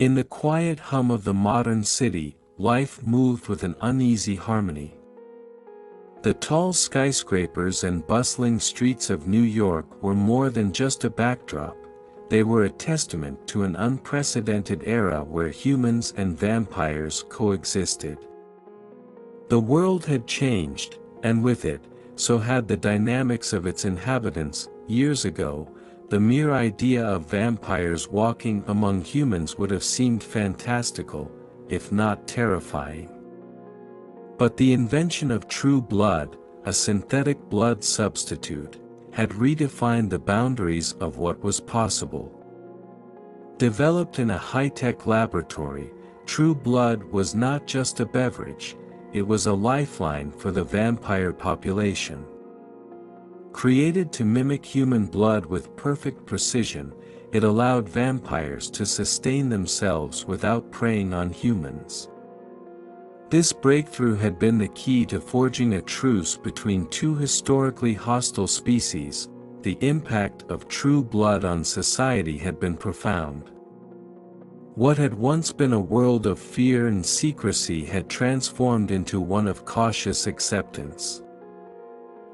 In the quiet hum of the modern city, life moved with an uneasy harmony. The tall skyscrapers and bustling streets of New York were more than just a backdrop, they were a testament to an unprecedented era where humans and vampires coexisted. The world had changed, and with it, so had the dynamics of its inhabitants. Years ago, the mere idea of vampires walking among humans would have seemed fantastical, if not terrifying. But the invention of true blood, a synthetic blood substitute, had redefined the boundaries of what was possible. Developed in a high-tech laboratory, true blood was not just a beverage, it was a lifeline for the vampire population. Created to mimic human blood with perfect precision, it allowed vampires to sustain themselves without preying on humans. This breakthrough had been the key to forging a truce between two historically hostile species. The impact of true blood on society had been profound. What had once been a world of fear and secrecy had transformed into one of cautious acceptance.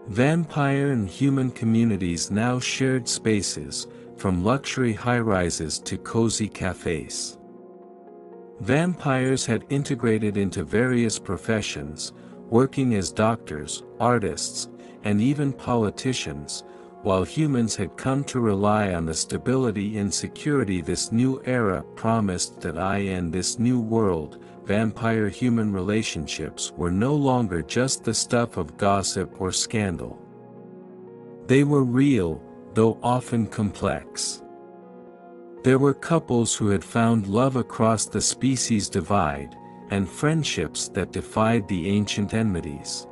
Vampire and human communities now shared spaces, from luxury high-rises to cozy cafes. Vampires had integrated into various professions, working as doctors, artists, and even politicians, while humans had come to rely on the stability and security this new era promised. In this new world, vampire-human relationships were no longer just the stuff of gossip or scandal. They were real, though often complex. There were couples who had found love across the species divide, and friendships that defied the ancient enmities.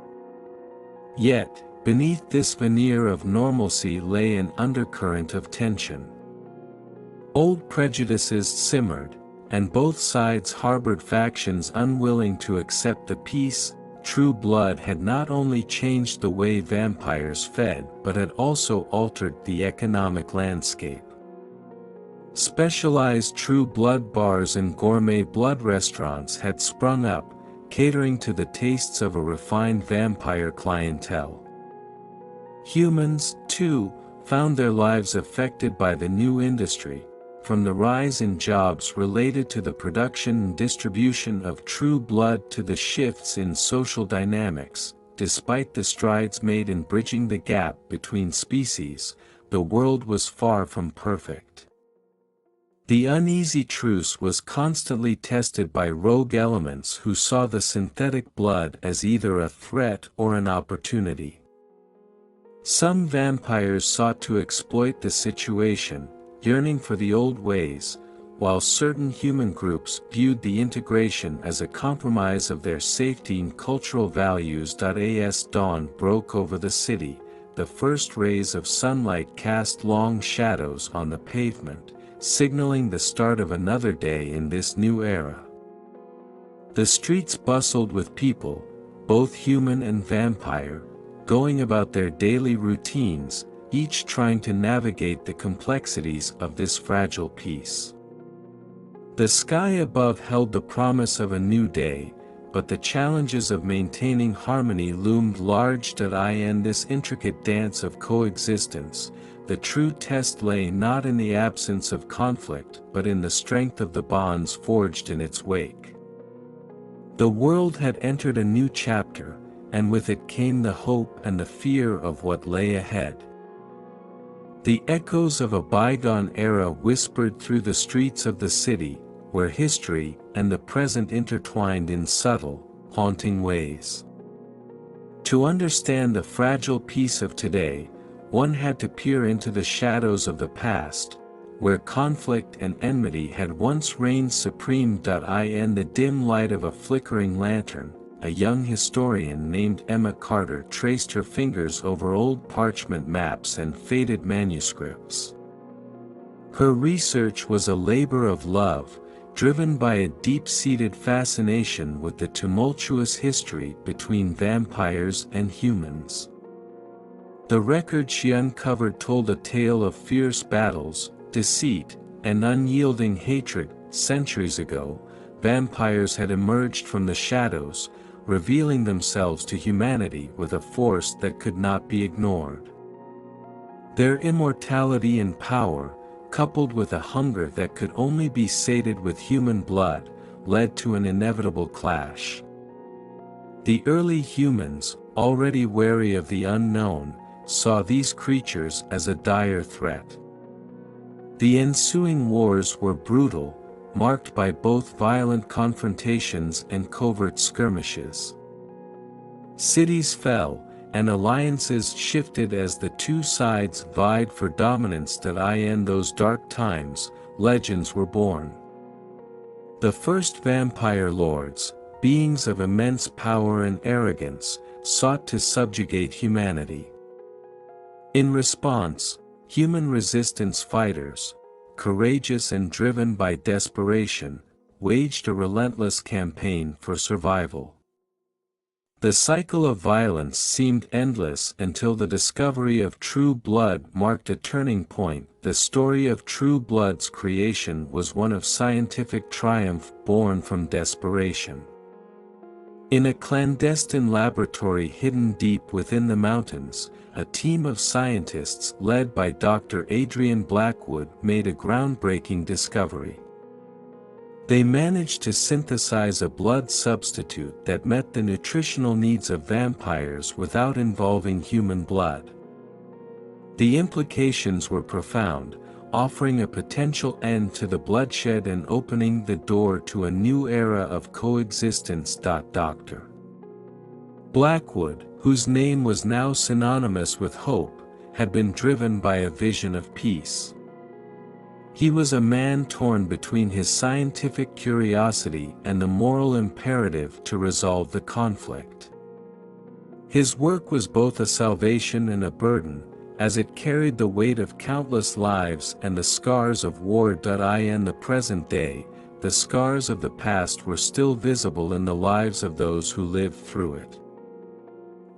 Yet, beneath this veneer of normalcy lay an undercurrent of tension. Old prejudices simmered, and both sides harbored factions unwilling to accept the peace. True blood had not only changed the way vampires fed but had also altered the economic landscape. Specialized true blood bars and gourmet blood restaurants had sprung up, catering to the tastes of a refined vampire clientele. Humans, too, found their lives affected by the new industry, from the rise in jobs related to the production and distribution of true blood to the shifts in social dynamics. Despite the strides made in bridging the gap between species, the world was far from perfect. The uneasy truce was constantly tested by rogue elements who saw the synthetic blood as either a threat or an opportunity. Some vampires sought to exploit the situation, yearning for the old ways, while certain human groups viewed the integration as a compromise of their safety and cultural values. As dawn broke over the city, the first rays of sunlight cast long shadows on the pavement, signaling the start of another day in this new era. The streets bustled with people, both human and vampire, going about their daily routines, each trying to navigate the complexities of this fragile peace. The sky above held the promise of a new day, but the challenges of maintaining harmony loomed large. In this intricate dance of coexistence, the true test lay not in the absence of conflict but in the strength of the bonds forged in its wake. The world had entered a new chapter, and with it came the hope and the fear of what lay ahead. The echoes of a bygone era whispered through the streets of the city, where history and the present intertwined in subtle, haunting ways. To understand the fragile peace of today, one had to peer into the shadows of the past, where conflict and enmity had once reigned supreme. In the dim light of a flickering lantern, a young historian named Emma Carter traced her fingers over old parchment maps and faded manuscripts. Her research was a labor of love, driven by a deep-seated fascination with the tumultuous history between vampires and humans. The record she uncovered told a tale of fierce battles, deceit, and unyielding hatred. centuries ago, vampires had emerged from the shadows, revealing themselves to humanity with a force that could not be ignored. Their immortality and power, coupled with a hunger that could only be sated with human blood, led to an inevitable clash. The early humans, already wary of the unknown, saw these creatures as a dire threat. The ensuing wars were brutal, marked by both violent confrontations and covert skirmishes. Cities fell, and alliances shifted as the two sides vied for dominance. In those dark times, legends were born. The first vampire lords, beings of immense power and arrogance, sought to subjugate humanity. In response, human resistance fighters, courageous and driven by desperation, waged a relentless campaign for survival. The cycle of violence seemed endless until the discovery of True Blood marked a turning point. The story of True Blood's creation was one of scientific triumph born from desperation. In a clandestine laboratory hidden deep within the mountains, a team of scientists led by Dr. Adrian Blackwood made a groundbreaking discovery. They managed to synthesize a blood substitute that met the nutritional needs of vampires without involving human blood. The implications were profound, offering a potential end to the bloodshed and opening the door to a new era of coexistence. Dr. Blackwood, whose name was now synonymous with hope, had been driven by a vision of peace. He was a man torn between his scientific curiosity and the moral imperative to resolve the conflict. His work was both a salvation and a burden, as it carried the weight of countless lives and the scars of war. In the present day, the scars of the past were still visible in the lives of those who lived through it.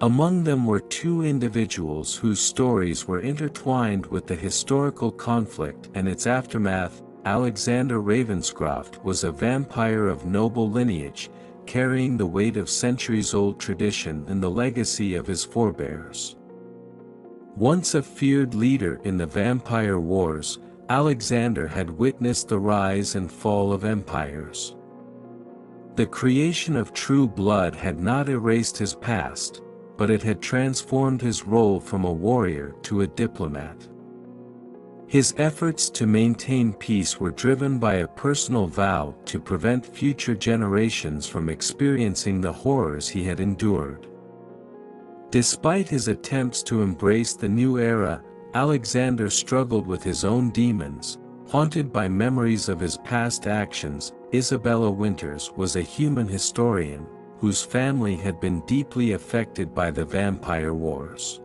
Among them were two individuals whose stories were intertwined with the historical conflict and its aftermath. Alexander Ravenscroft was a vampire of noble lineage, carrying the weight of centuries-old tradition and the legacy of his forebears. Once a feared leader in the vampire wars, Alexander had witnessed the rise and fall of empires. The creation of True Blood had not erased his past, but it had transformed his role from a warrior to a diplomat. His efforts to maintain peace were driven by a personal vow to prevent future generations from experiencing the horrors he had endured. Despite his attempts to embrace the new era, Alexander struggled with his own demons, haunted by memories of his past actions. Isabella Winters was a human historian, whose family had been deeply affected by the vampire wars.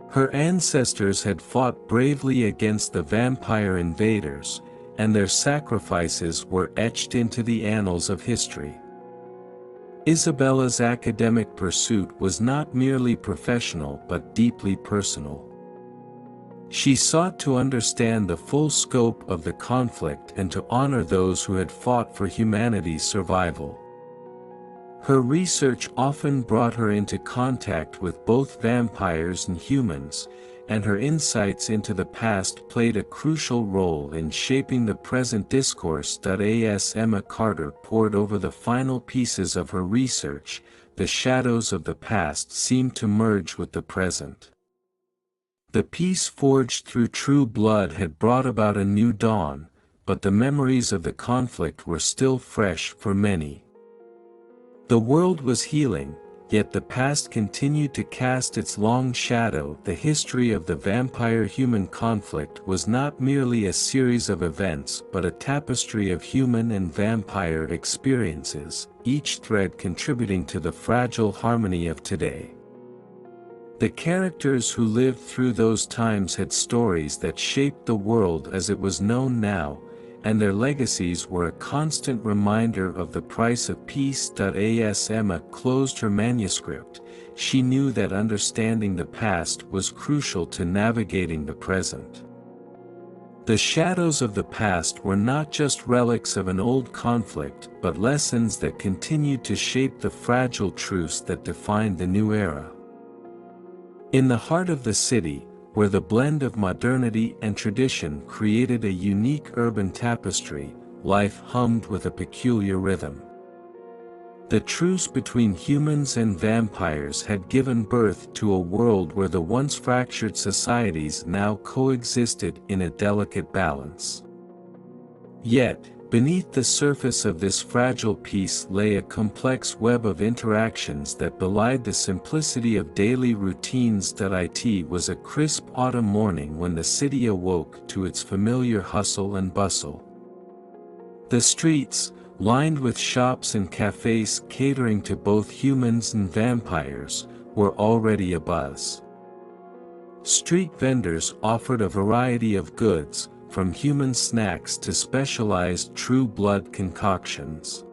Her ancestors had fought bravely against the vampire invaders, and their sacrifices were etched into the annals of history. Isabella's academic pursuit was not merely professional but deeply personal. She sought to understand the full scope of the conflict and to honor those who had fought for humanity's survival. Her research often brought her into contact with both vampires and humans, and her insights into the past played a crucial role in shaping the present discourse. As Emma Carter pored over the final pieces of her research, the shadows of the past seemed to merge with the present. The peace forged through True Blood had brought about a new dawn, but the memories of the conflict were still fresh for many. The world was healing, yet the past continued to cast its long shadow. The history of the vampire-human conflict was not merely a series of events but a tapestry of human and vampire experiences, each thread contributing to the fragile harmony of today. The characters who lived through those times had stories that shaped the world as it was known now, and their legacies were a constant reminder of the price of peace. As Emma closed her manuscript, she knew that understanding the past was crucial to navigating the present. The shadows of the past were not just relics of an old conflict but lessons that continued to shape the fragile truce that defined the new era. In the heart of the city, where the blend of modernity and tradition created a unique urban tapestry, life hummed with a peculiar rhythm. The truce between humans and vampires had given birth to a world where the once fractured societies now coexisted in a delicate balance. Yet, beneath the surface of this fragile peace lay a complex web of interactions that belied the simplicity of daily routines. It was a crisp autumn morning when the city awoke to its familiar hustle and bustle. The streets, lined with shops and cafes catering to both humans and vampires, were already abuzz. Street vendors offered a variety of goods, from human snacks to specialized true blood concoctions.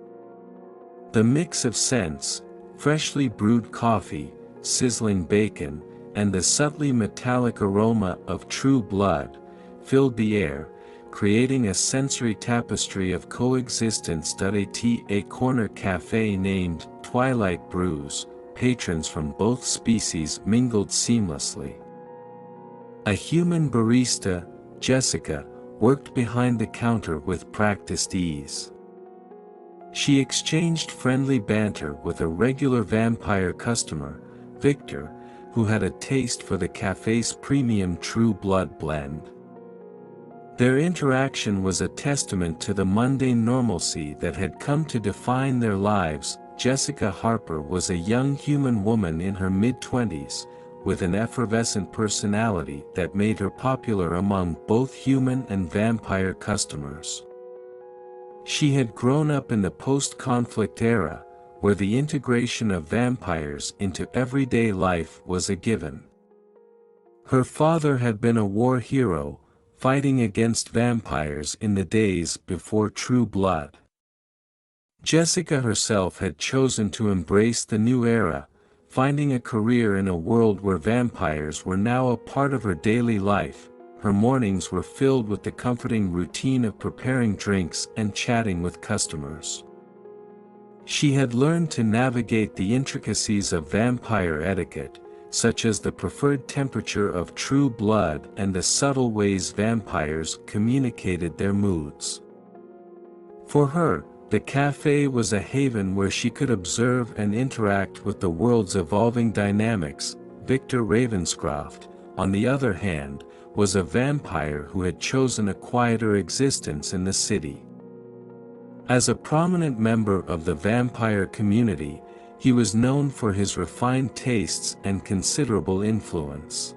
The mix of scents, freshly brewed coffee, sizzling bacon, and the subtly metallic aroma of true blood, filled the air, creating a sensory tapestry of coexistence. At a corner cafe named Twilight Brews, patrons from both species mingled seamlessly. A human barista, Jessica, worked behind the counter with practiced ease. She exchanged friendly banter with a regular vampire customer, Victor, who had a taste for the cafe's premium True Blood blend. Their interaction was a testament to the mundane normalcy that had come to define their lives. Jessica Harper was a young human woman in her mid-20s, with an effervescent personality that made her popular among both human and vampire customers. She had grown up in the post-conflict era, where the integration of vampires into everyday life was a given. Her father had been a war hero, fighting against vampires in the days before True Blood. Jessica herself had chosen to embrace the new era, finding a career in a world where vampires were now a part of her daily life. Her mornings were filled with the comforting routine of preparing drinks and chatting with customers. She had learned to navigate the intricacies of vampire etiquette, such as the preferred temperature of true blood and the subtle ways vampires communicated their moods. For her, the cafe was a haven where she could observe and interact with the world's evolving dynamics. Victor Ravenscroft, on the other hand, was a vampire who had chosen a quieter existence in the city. As a prominent member of the vampire community, he was known for his refined tastes and considerable influence.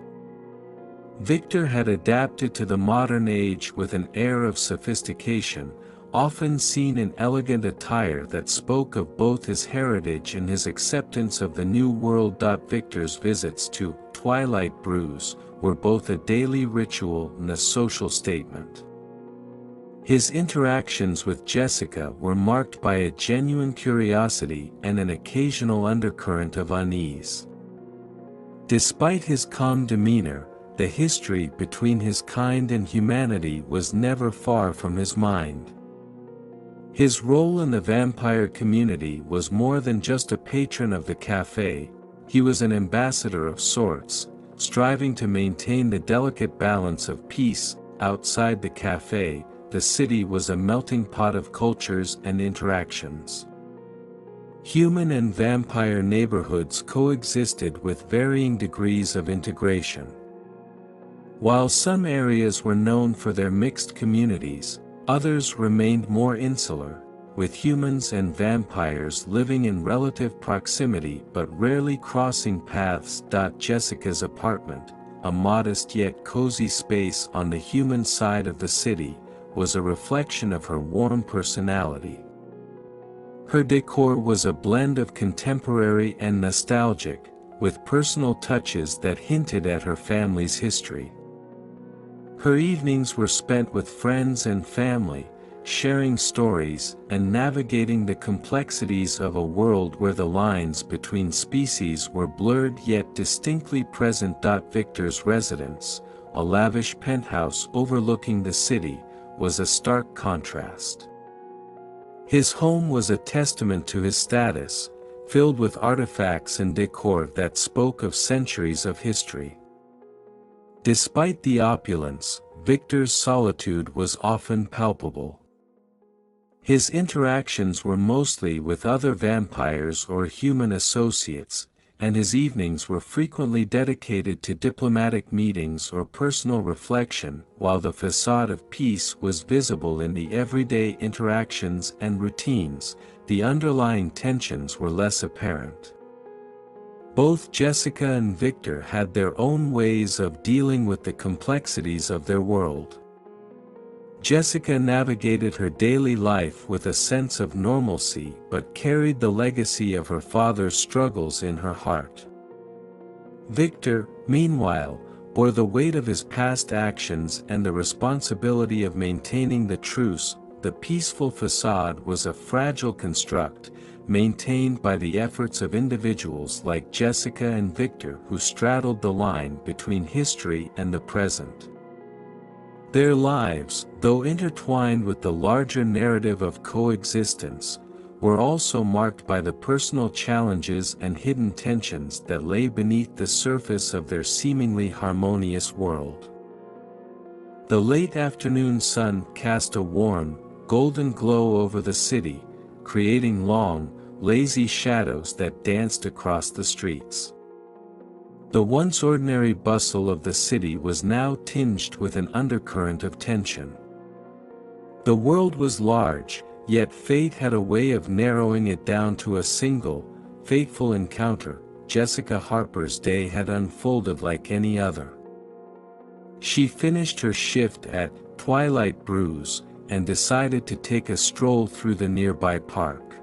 Victor had adapted to the modern age with an air of sophistication, often seen in elegant attire that spoke of both his heritage and his acceptance of the new world. Victor's visits to Twilight Brews were both a daily ritual and a social statement. His interactions with Jessica were marked by a genuine curiosity and an occasional undercurrent of unease. Despite his calm demeanor, the history between his kind and humanity was never far from his mind. His role in the vampire community was more than just a patron of the cafe. He was an ambassador of sorts, striving to maintain the delicate balance of peace. Outside the cafe, the city was a melting pot of cultures and interactions. Human and vampire neighborhoods coexisted with varying degrees of integration. While some areas were known for their mixed communities, others remained more insular, with humans and vampires living in relative proximity but rarely crossing paths. Jessica's apartment, a modest yet cozy space on the human side of the city, was a reflection of her warm personality. Her decor was a blend of contemporary and nostalgic, with personal touches that hinted at her family's history. Her evenings were spent with friends and family, sharing stories and navigating the complexities of a world where the lines between species were blurred yet distinctly present. Victor's residence, a lavish penthouse overlooking the city, was a stark contrast. His home was a testament to his status, filled with artifacts and decor that spoke of centuries of history. Despite the opulence, Victor's solitude was often palpable. His interactions were mostly with other vampires or human associates, and his evenings were frequently dedicated to diplomatic meetings or personal reflection. While the facade of peace was visible in the everyday interactions and routines, the underlying tensions were less apparent. Both Jessica and Victor had their own ways of dealing with the complexities of their world. Jessica navigated her daily life with a sense of normalcy but carried the legacy of her father's struggles in her heart. Victor, meanwhile, bore the weight of his past actions and the responsibility of maintaining the truce. The peaceful facade was a fragile construct, maintained by the efforts of individuals like Jessica and Victor who straddled the line between history and the present. Their lives, though intertwined with the larger narrative of coexistence, were also marked by the personal challenges and hidden tensions that lay beneath the surface of their seemingly harmonious world. The late afternoon sun cast a warm, golden glow over the city, creating long, lazy shadows that danced across the streets. The once ordinary bustle of the city was now tinged with an undercurrent of tension. The world was large, yet fate had a way of narrowing it down to a single, fateful encounter. Jessica Harper's day had unfolded like any other. She finished her shift at Twilight Brews and decided to take a stroll through the nearby park.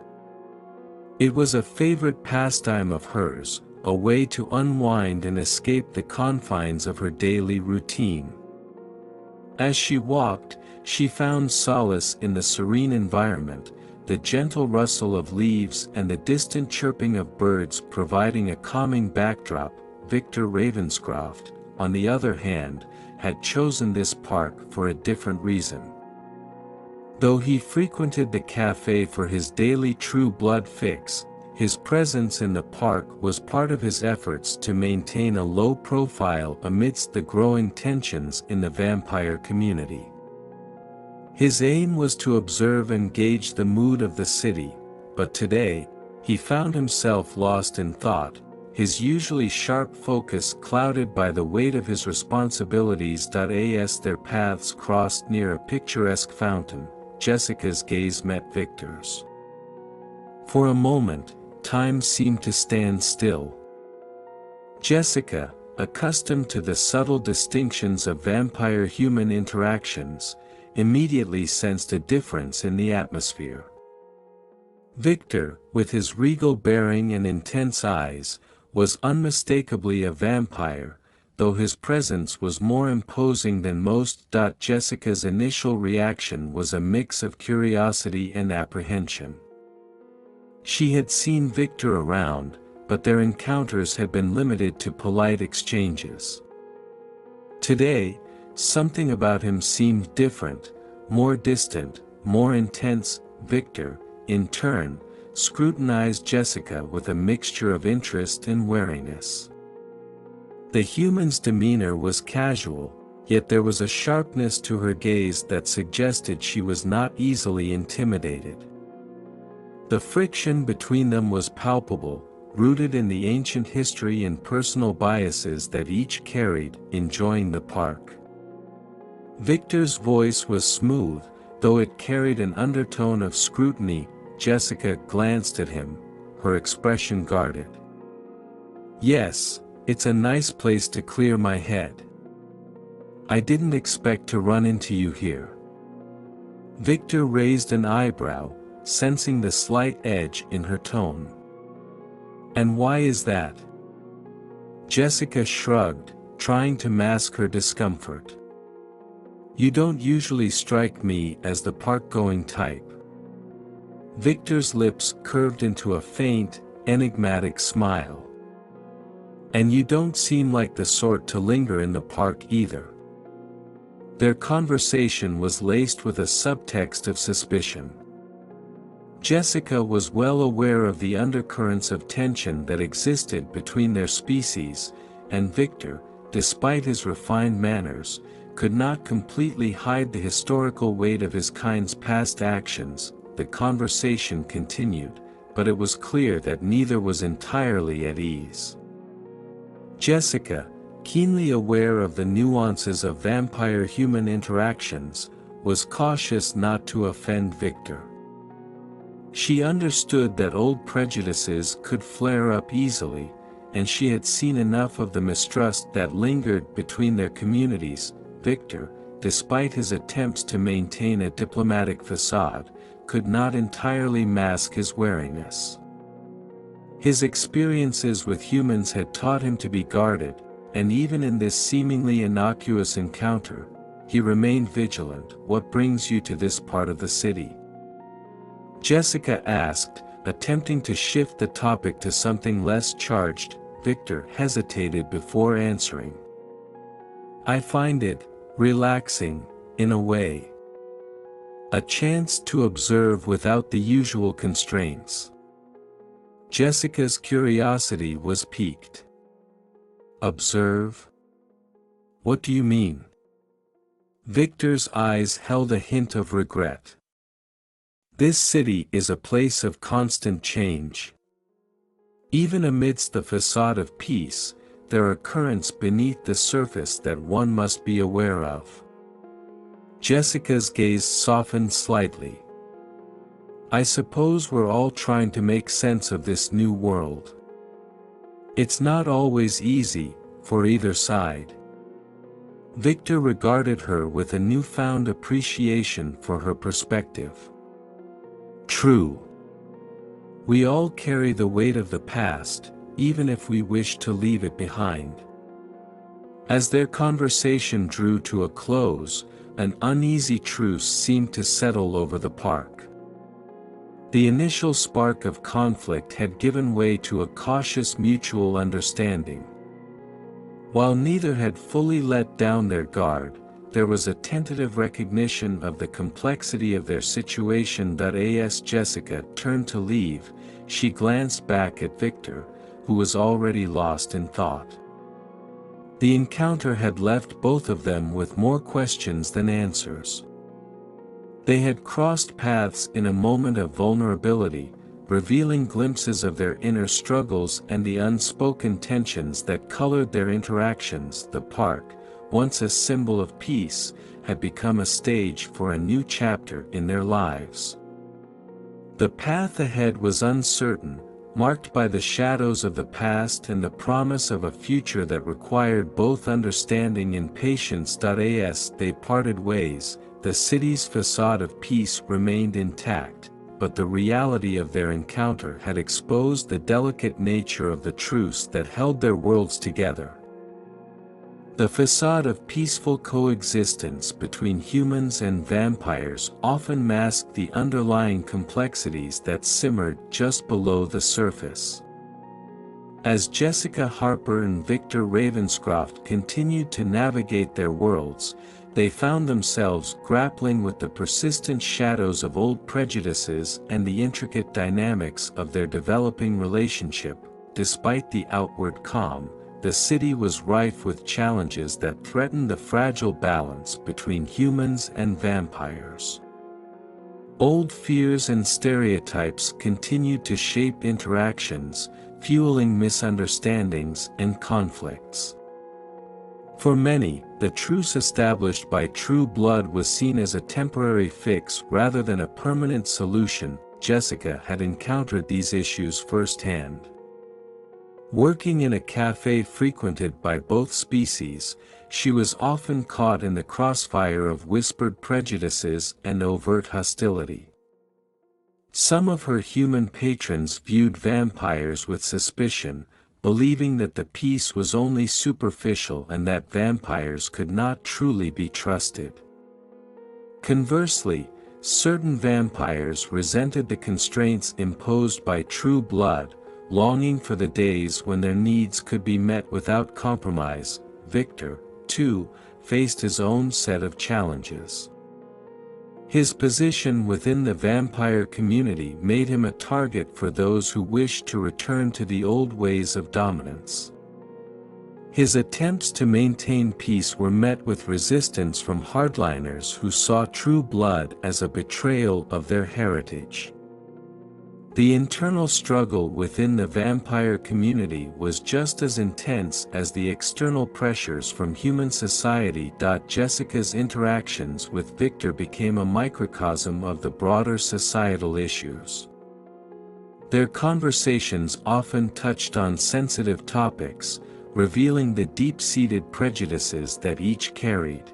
It was a favorite pastime of hers, a way to unwind and escape the confines of her daily routine. As she walked, she found solace in the serene environment, the gentle rustle of leaves and the distant chirping of birds providing a calming backdrop. Victor Ravenscroft, on the other hand, had chosen this park for a different reason. Though he frequented the cafe for his daily True Blood fix, his presence in the park was part of his efforts to maintain a low profile amidst the growing tensions in the vampire community. His aim was to observe and gauge the mood of the city, but today, he found himself lost in thought, his usually sharp focus clouded by the weight of his responsibilities. As their paths crossed near a picturesque fountain, Jessica's gaze met Victor's. For a moment, time seemed to stand still. Jessica, accustomed to the subtle distinctions of vampire-human interactions, immediately sensed a difference in the atmosphere. Victor, with his regal bearing and intense eyes, was unmistakably a vampire, though his presence was more imposing than most. Jessica's initial reaction was a mix of curiosity and apprehension. She had seen Victor around, but their encounters had been limited to polite exchanges. Today, something about him seemed different, more distant, more intense. Victor, in turn, scrutinized Jessica with a mixture of interest and wariness. The human's demeanor was casual, yet there was a sharpness to her gaze that suggested she was not easily intimidated. The friction between them was palpable, rooted in the ancient history and personal biases that each carried. Enjoying the park. Victor's voice was smooth, though it carried an undertone of scrutiny. Jessica glanced at him, her expression guarded. "Yes, it's a nice place to clear my head. I didn't expect to run into you here." Victor raised an eyebrow, sensing the slight edge in her tone. "And why is that?" Jessica shrugged, trying to mask her discomfort. "You don't usually strike me as the park-going type." Victor's lips curved into a faint, enigmatic smile. "And you don't seem like the sort to linger in the park either." Their conversation was laced with a subtext of suspicion. Jessica was well aware of the undercurrents of tension that existed between their species, and Victor, despite his refined manners, could not completely hide the historical weight of his kind's past actions. The conversation continued, but it was clear that neither was entirely at ease. Jessica, keenly aware of the nuances of vampire-human interactions, was cautious not to offend Victor. She understood that old prejudices could flare up easily, and she had seen enough of the mistrust that lingered between their communities. Victor, despite his attempts to maintain a diplomatic facade, could not entirely mask his wariness. His experiences with humans had taught him to be guarded, and even in this seemingly innocuous encounter, he remained vigilant. "What brings you to this part of the city?" Jessica asked, attempting to shift the topic to something less charged. Victor hesitated before answering. "I find it relaxing, in a way. A chance to observe without the usual constraints." Jessica's curiosity was piqued. "Observe? What do you mean?" Victor's eyes held a hint of regret. "This city is a place of constant change. Even amidst the facade of peace, there are currents beneath the surface that one must be aware of." Jessica's gaze softened slightly. "I suppose we're all trying to make sense of this new world. It's not always easy, for either side." Victor regarded her with a newfound appreciation for her perspective. "True. We all carry the weight of the past, even if we wish to leave it behind." As their conversation drew to a close, an uneasy truce seemed to settle over the park. The initial spark of conflict had given way to a cautious mutual understanding. While neither had fully let down their guard, there was a tentative recognition of the complexity of their situation. As Jessica turned to leave, she glanced back at Victor, who was already lost in thought. The encounter had left both of them with more questions than answers. They had crossed paths in a moment of vulnerability, revealing glimpses of their inner struggles and the unspoken tensions that colored their interactions. The park, once a symbol of peace, had become a stage for a new chapter in their lives. The path ahead was uncertain, marked by the shadows of the past and the promise of a future that required both understanding and patience. As they parted ways, the city's facade of peace remained intact, but the reality of their encounter had exposed the delicate nature of the truce that held their worlds together. The facade of peaceful coexistence between humans and vampires often masked the underlying complexities that simmered just below the surface. As Jessica Harper and Victor Ravenscroft continued to navigate their worlds, they found themselves grappling with the persistent shadows of old prejudices and the intricate dynamics of their developing relationship. Despite the outward calm, the city was rife with challenges that threatened the fragile balance between humans and vampires. Old fears and stereotypes continued to shape interactions, fueling misunderstandings and conflicts. For many, the truce established by True Blood was seen as a temporary fix rather than a permanent solution. Jessica had encountered these issues firsthand. Working in a cafe frequented by both species, she was often caught in the crossfire of whispered prejudices and overt hostility. Some of her human patrons viewed vampires with suspicion, believing that the peace was only superficial and that vampires could not truly be trusted. Conversely, certain vampires resented the constraints imposed by True Blood, longing for the days when their needs could be met without compromise. Victor, too, faced his own set of challenges. His position within the vampire community made him a target for those who wished to return to the old ways of dominance. His attempts to maintain peace were met with resistance from hardliners who saw true blood as a betrayal of their heritage. The internal struggle within the vampire community was just as intense as the external pressures from human society. Jessica's interactions with Victor became a microcosm of the broader societal issues. Their conversations often touched on sensitive topics, revealing the deep-seated prejudices that each carried.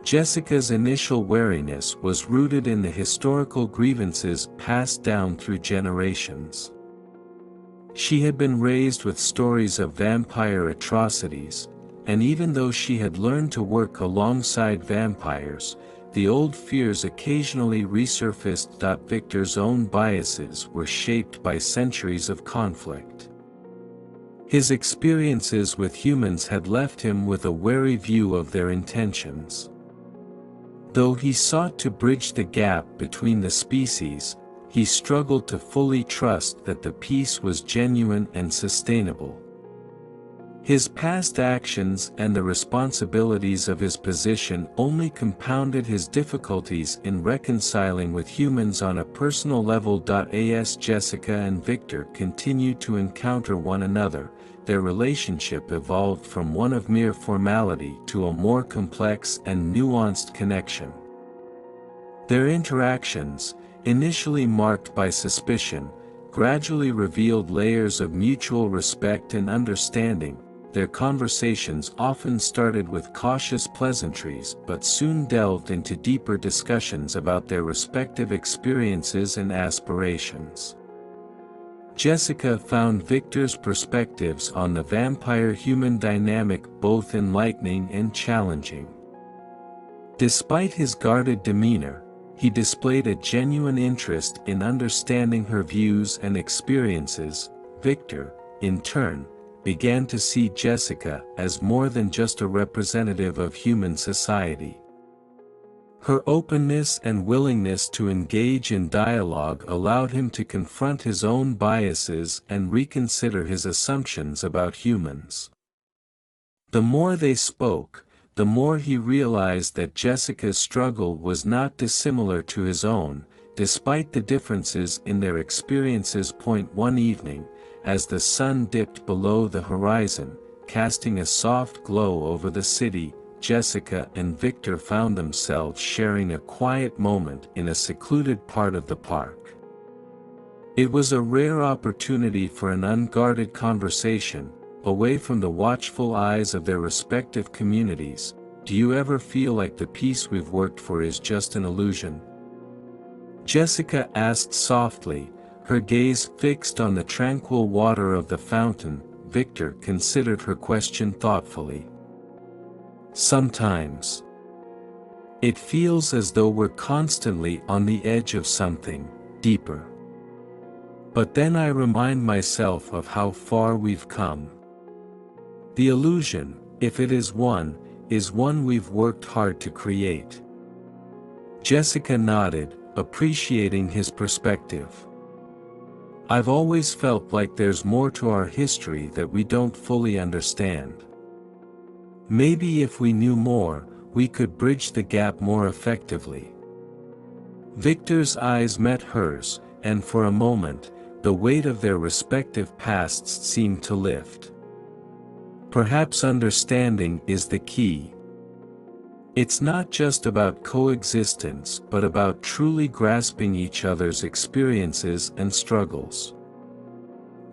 Jessica's initial wariness was rooted in the historical grievances passed down through generations. She had been raised with stories of vampire atrocities, and even though she had learned to work alongside vampires, the old fears occasionally resurfaced. Victor's own biases were shaped by centuries of conflict. His experiences with humans had left him with a wary view of their intentions. Though he sought to bridge the gap between the species, he struggled to fully trust that the peace was genuine and sustainable. His past actions and the responsibilities of his position only compounded his difficulties in reconciling with humans on a personal level. As Jessica and Victor continued to encounter one another, their relationship evolved from one of mere formality to a more complex and nuanced connection. Their interactions, initially marked by suspicion, gradually revealed layers of mutual respect and understanding. Their conversations often started with cautious pleasantries but soon delved into deeper discussions about their respective experiences and aspirations. Jessica found Victor's perspectives on the vampire-human dynamic both enlightening and challenging. Despite his guarded demeanor, he displayed a genuine interest in understanding her views and experiences. Victor, in turn, began to see Jessica as more than just a representative of human society. Her openness and willingness to engage in dialogue allowed him to confront his own biases and reconsider his assumptions about humans. The more they spoke, the more he realized that Jessica's struggle was not dissimilar to his own, despite the differences in their experiences. One evening, as the sun dipped below the horizon, casting a soft glow over the city, Jessica and Victor found themselves sharing a quiet moment in a secluded part of the park. It was a rare opportunity for an unguarded conversation, away from the watchful eyes of their respective communities. Do you ever feel like the peace we've worked for is just an illusion? Jessica asked softly, her gaze fixed on the tranquil water of the fountain. Victor considered her question thoughtfully. Sometimes. It feels as though we're constantly on the edge of something deeper. But then I remind myself of how far we've come. The illusion, if it is one we've worked hard to create. Jessica nodded, appreciating his perspective. I've always felt like there's more to our history that we don't fully understand. Maybe if we knew more, we could bridge the gap more effectively. Victor's eyes met hers, and for a moment, the weight of their respective pasts seemed to lift. Perhaps understanding is the key. It's not just about coexistence but about truly grasping each other's experiences and struggles.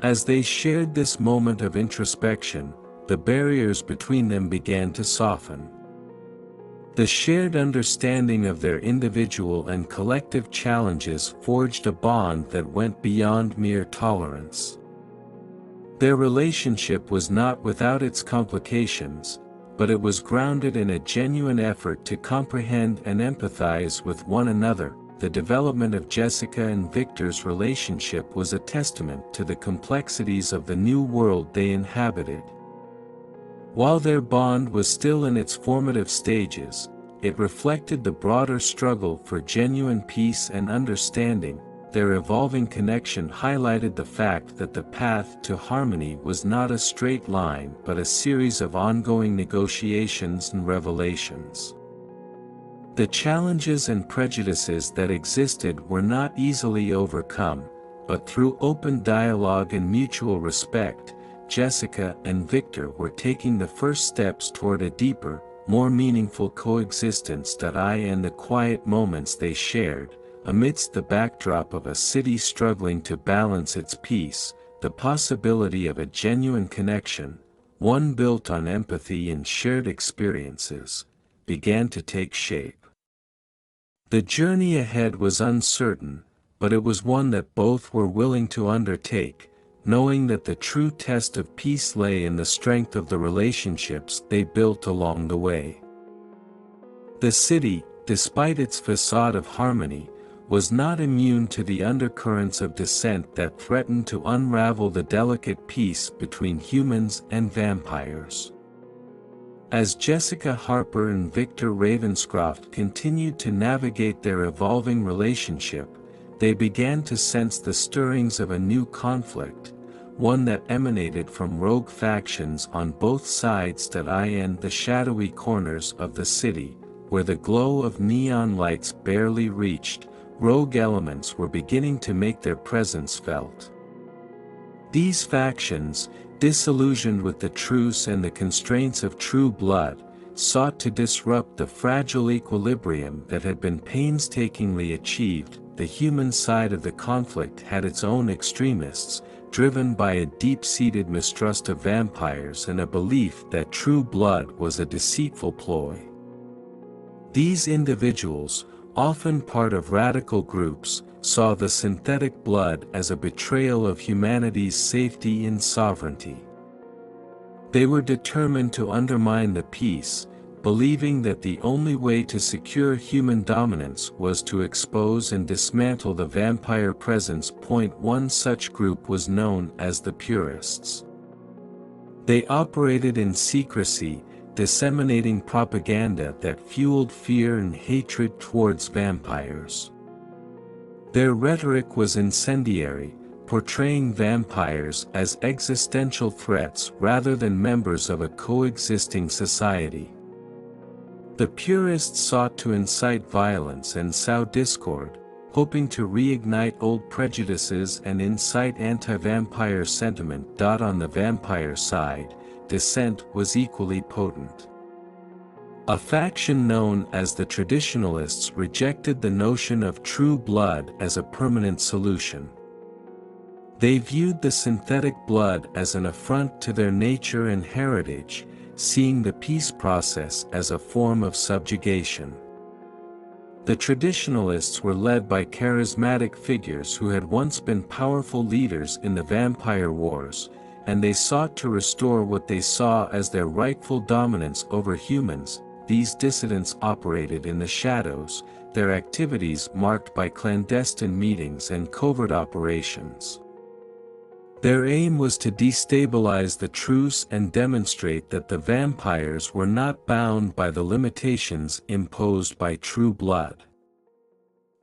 As they shared this moment of introspection, the barriers between them began to soften. The shared understanding of their individual and collective challenges forged a bond that went beyond mere tolerance. Their relationship was not without its complications, but it was grounded in a genuine effort to comprehend and empathize with one another. The development of Jessica and Victor's relationship was a testament to the complexities of the new world they inhabited. While their bond was still in its formative stages, it reflected the broader struggle for genuine peace and understanding. Their evolving connection highlighted the fact that the path to harmony was not a straight line but a series of ongoing negotiations and revelations. The challenges and prejudices that existed were not easily overcome, but through open dialogue and mutual respect, Jessica and Victor were taking the first steps toward a deeper, more meaningful coexistence. In the quiet moments they shared, amidst the backdrop of a city struggling to balance its peace, the possibility of a genuine connection, one built on empathy and shared experiences, began to take shape. The journey ahead was uncertain, but it was one that both were willing to undertake, knowing that the true test of peace lay in the strength of the relationships they built along the way. The city, despite its facade of harmony, was not immune to the undercurrents of dissent that threatened to unravel the delicate peace between humans and vampires. As Jessica Harper and Victor Ravenscroft continued to navigate their evolving relationship, they began to sense the stirrings of a new conflict, one that emanated from rogue factions on both sides. In the shadowy corners of the city, where the glow of neon lights barely reached, rogue elements were beginning to make their presence felt. These factions, disillusioned with the truce and the constraints of true blood, sought to disrupt the fragile equilibrium that had been painstakingly achieved. The human side of the conflict had its own extremists, driven by a deep-seated mistrust of vampires and a belief that true blood was a deceitful ploy. These individuals, often part of radical groups, saw the synthetic blood as a betrayal of humanity's safety and sovereignty. They were determined to undermine the peace, believing that the only way to secure human dominance was to expose and dismantle the vampire presence. One such group was known as the Purists. They operated in secrecy, disseminating propaganda that fueled fear and hatred towards vampires. Their rhetoric was incendiary, portraying vampires as existential threats rather than members of a coexisting society. The Purists sought to incite violence and sow discord, hoping to reignite old prejudices and incite anti-vampire sentiment. On the vampire side, dissent was equally potent. A faction known as the Traditionalists rejected the notion of true blood as a permanent solution. They viewed the synthetic blood as an affront to their nature and heritage, seeing the peace process as a form of subjugation. The Traditionalists were led by charismatic figures who had once been powerful leaders in the vampire wars, and they sought to restore what they saw as their rightful dominance over humans. These dissidents operated in the shadows, their activities marked by clandestine meetings and covert operations. Their aim was to destabilize the truce and demonstrate that the vampires were not bound by the limitations imposed by true blood.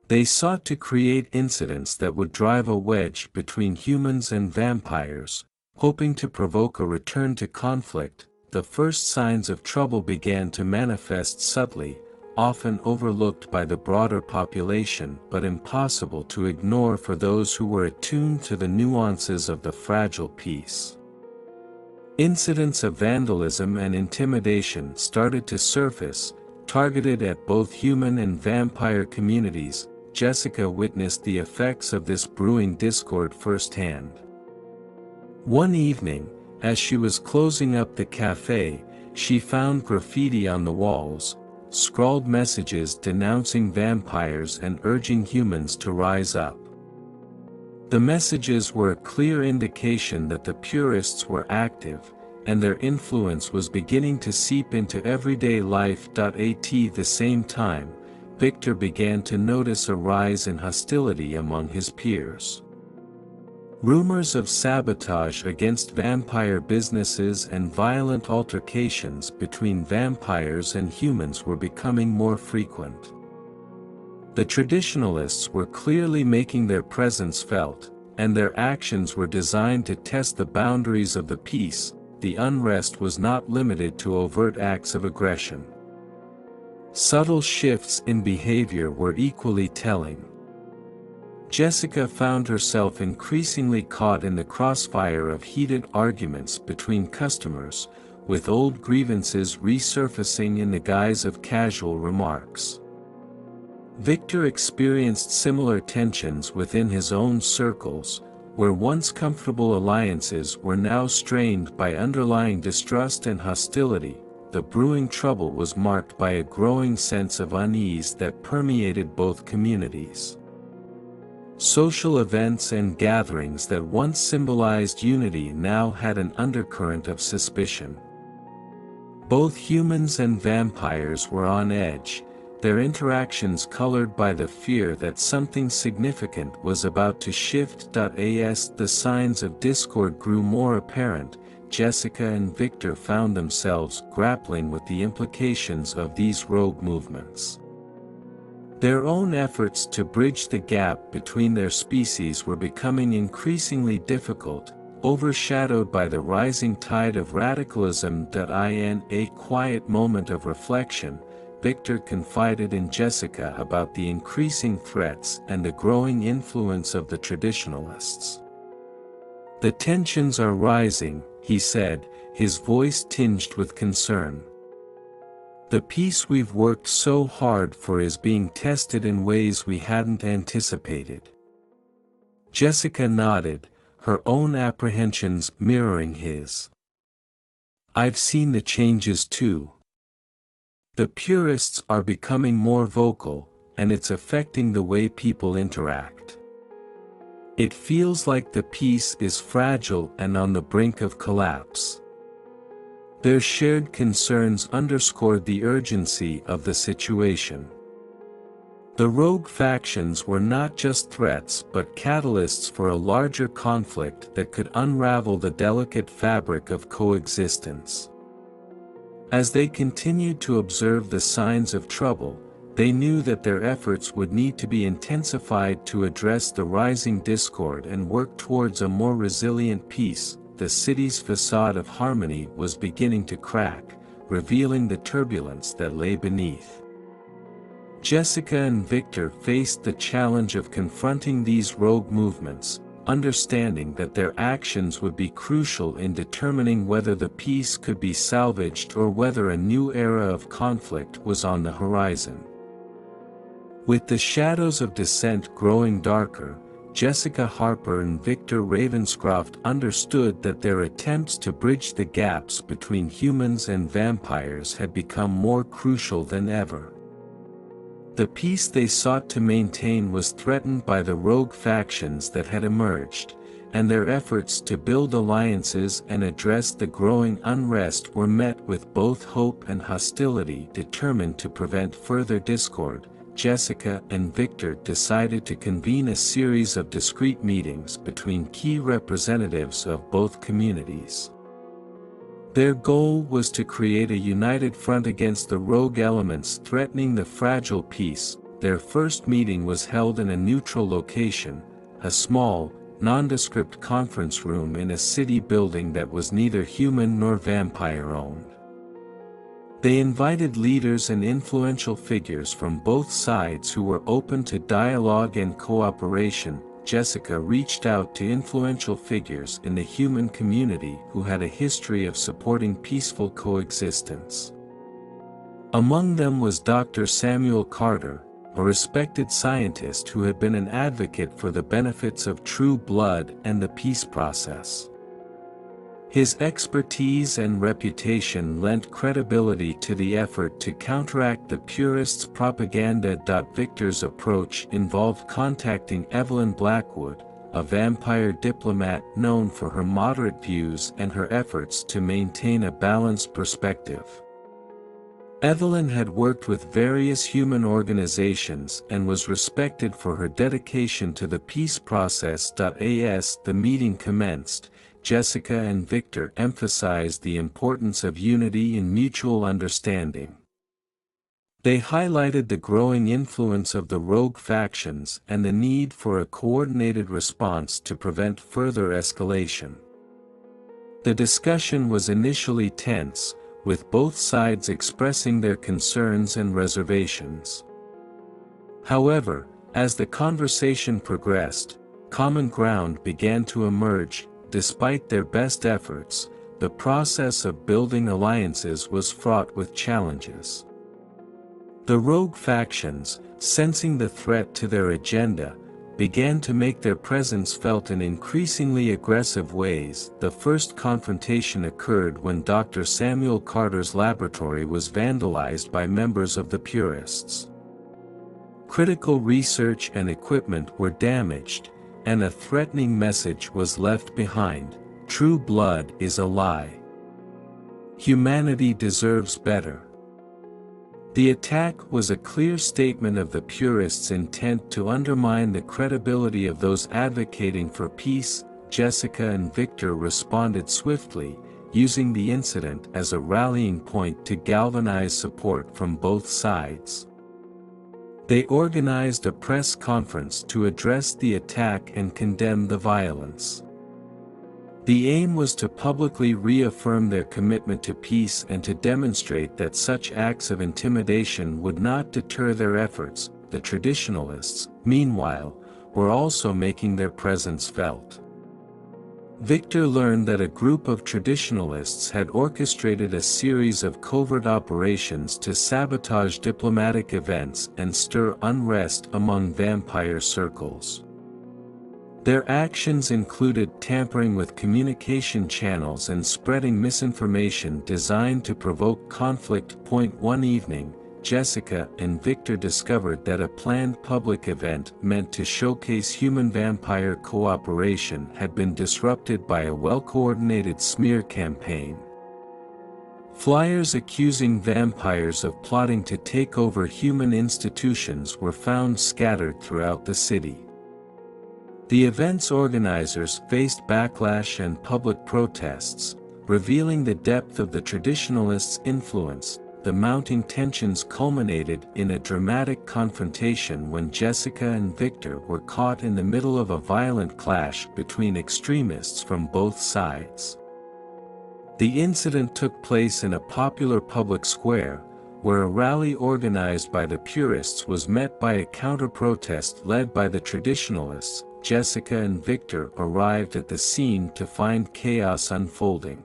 They sought to create incidents that would drive a wedge between humans and vampires, hoping to provoke a return to conflict. The first signs of trouble began to manifest subtly, often overlooked by the broader population but impossible to ignore for those who were attuned to the nuances of the fragile peace. Incidents of vandalism and intimidation started to surface, targeted at both human and vampire communities. Jessica witnessed the effects of this brewing discord firsthand. One evening, as she was closing up the cafe, she found graffiti on the walls, scrawled messages denouncing vampires and urging humans to rise up. The messages were a clear indication that the Purists were active, and their influence was beginning to seep into everyday life. At the same time, Victor began to notice a rise in hostility among his peers. Rumors of sabotage against vampire businesses and violent altercations between vampires and humans were becoming more frequent. The traditionalists were clearly making their presence felt, and their actions were designed to test the boundaries of the peace. The unrest was not limited to overt acts of aggression. Subtle shifts in behavior were equally telling. Jessica found herself increasingly caught in the crossfire of heated arguments between customers, with old grievances resurfacing in the guise of casual remarks. Victor experienced similar tensions within his own circles, where once comfortable alliances were now strained by underlying distrust and hostility. The brewing trouble was marked by a growing sense of unease that permeated both communities. Social events and gatherings that once symbolized unity now had an undercurrent of suspicion. Both humans and vampires were on edge, their interactions colored by the fear that something significant was about to shift. As the signs of discord grew more apparent, Jessica and Victor found themselves grappling with the implications of these rogue movements. Their own efforts to bridge the gap between their species were becoming increasingly difficult, overshadowed by the rising tide of radicalism. In a quiet moment of reflection, Victor confided in Jessica about the increasing threats and the growing influence of the traditionalists. "The tensions are rising," he said, his voice tinged with concern. "The peace we've worked so hard for is being tested in ways we hadn't anticipated." Jessica nodded, her own apprehensions mirroring his. "I've seen the changes too. The purists are becoming more vocal, and it's affecting the way people interact. It feels like the peace is fragile and on the brink of collapse." Their shared concerns underscored the urgency of the situation. The rogue factions were not just threats but catalysts for a larger conflict that could unravel the delicate fabric of coexistence. As they continued to observe the signs of trouble, they knew that their efforts would need to be intensified to address the rising discord and work towards a more resilient peace. The city's facade of harmony was beginning to crack, revealing the turbulence that lay beneath. Jessica and Victor faced the challenge of confronting these rogue movements, understanding that their actions would be crucial in determining whether the peace could be salvaged or whether a new era of conflict was on the horizon. With the shadows of dissent growing darker, Jessica Harper and Victor Ravenscroft understood that their attempts to bridge the gaps between humans and vampires had become more crucial than ever. The peace they sought to maintain was threatened by the rogue factions that had emerged, and their efforts to build alliances and address the growing unrest were met with both hope and hostility. Determined to prevent further discord, Jessica and Victor decided to convene a series of discreet meetings between key representatives of both communities. Their goal was to create a united front against the rogue elements threatening the fragile peace. Their first meeting was held in a neutral location, a small, nondescript conference room in a city building that was neither human nor vampire-owned. They invited leaders and influential figures from both sides who were open to dialogue and cooperation. Jessica reached out to influential figures in the human community who had a history of supporting peaceful coexistence. Among them was Dr. Samuel Carter, a respected scientist who had been an advocate for the benefits of true blood and the peace process. His expertise and reputation lent credibility to the effort to counteract the purists' propaganda. Victor's approach involved contacting Evelyn Blackwood, a vampire diplomat known for her moderate views and her efforts to maintain a balanced perspective. Evelyn had worked with various human organizations and was respected for her dedication to the peace process. As the meeting commenced, Jessica and Victor emphasized the importance of unity and mutual understanding. They highlighted the growing influence of the rogue factions and the need for a coordinated response to prevent further escalation. The discussion was initially tense, with both sides expressing their concerns and reservations. However, as the conversation progressed, common ground began to emerge. Despite their best efforts, the process of building alliances was fraught with challenges. The rogue factions, sensing the threat to their agenda, began to make their presence felt in increasingly aggressive ways. The first confrontation occurred when Dr. Samuel Carter's laboratory was vandalized by members of the Purists. Critical research and equipment were damaged, and a threatening message was left behind: true blood is a lie. Humanity deserves better. The attack was a clear statement of the Purists' intent to undermine the credibility of those advocating for peace. Jessica and Victor responded swiftly, using the incident as a rallying point to galvanize support from both sides. They organized a press conference to address the attack and condemn the violence. The aim was to publicly reaffirm their commitment to peace and to demonstrate that such acts of intimidation would not deter their efforts. The traditionalists, meanwhile, were also making their presence felt. Victor learned that a group of traditionalists had orchestrated a series of covert operations to sabotage diplomatic events and stir unrest among vampire circles. Their actions included tampering with communication channels and spreading misinformation designed to provoke conflict. One evening, Jessica and Victor discovered that a planned public event meant to showcase human-vampire cooperation had been disrupted by a well-coordinated smear campaign. Flyers accusing vampires of plotting to take over human institutions were found scattered throughout the city. The event's organizers faced backlash and public protests, revealing the depth of the traditionalists' influence. The mounting tensions culminated in a dramatic confrontation when Jessica and Victor were caught in the middle of a violent clash between extremists from both sides. The incident took place in a popular public square, where a rally organized by the Purists was met by a counter-protest led by the traditionalists. Jessica and Victor arrived at the scene to find chaos unfolding.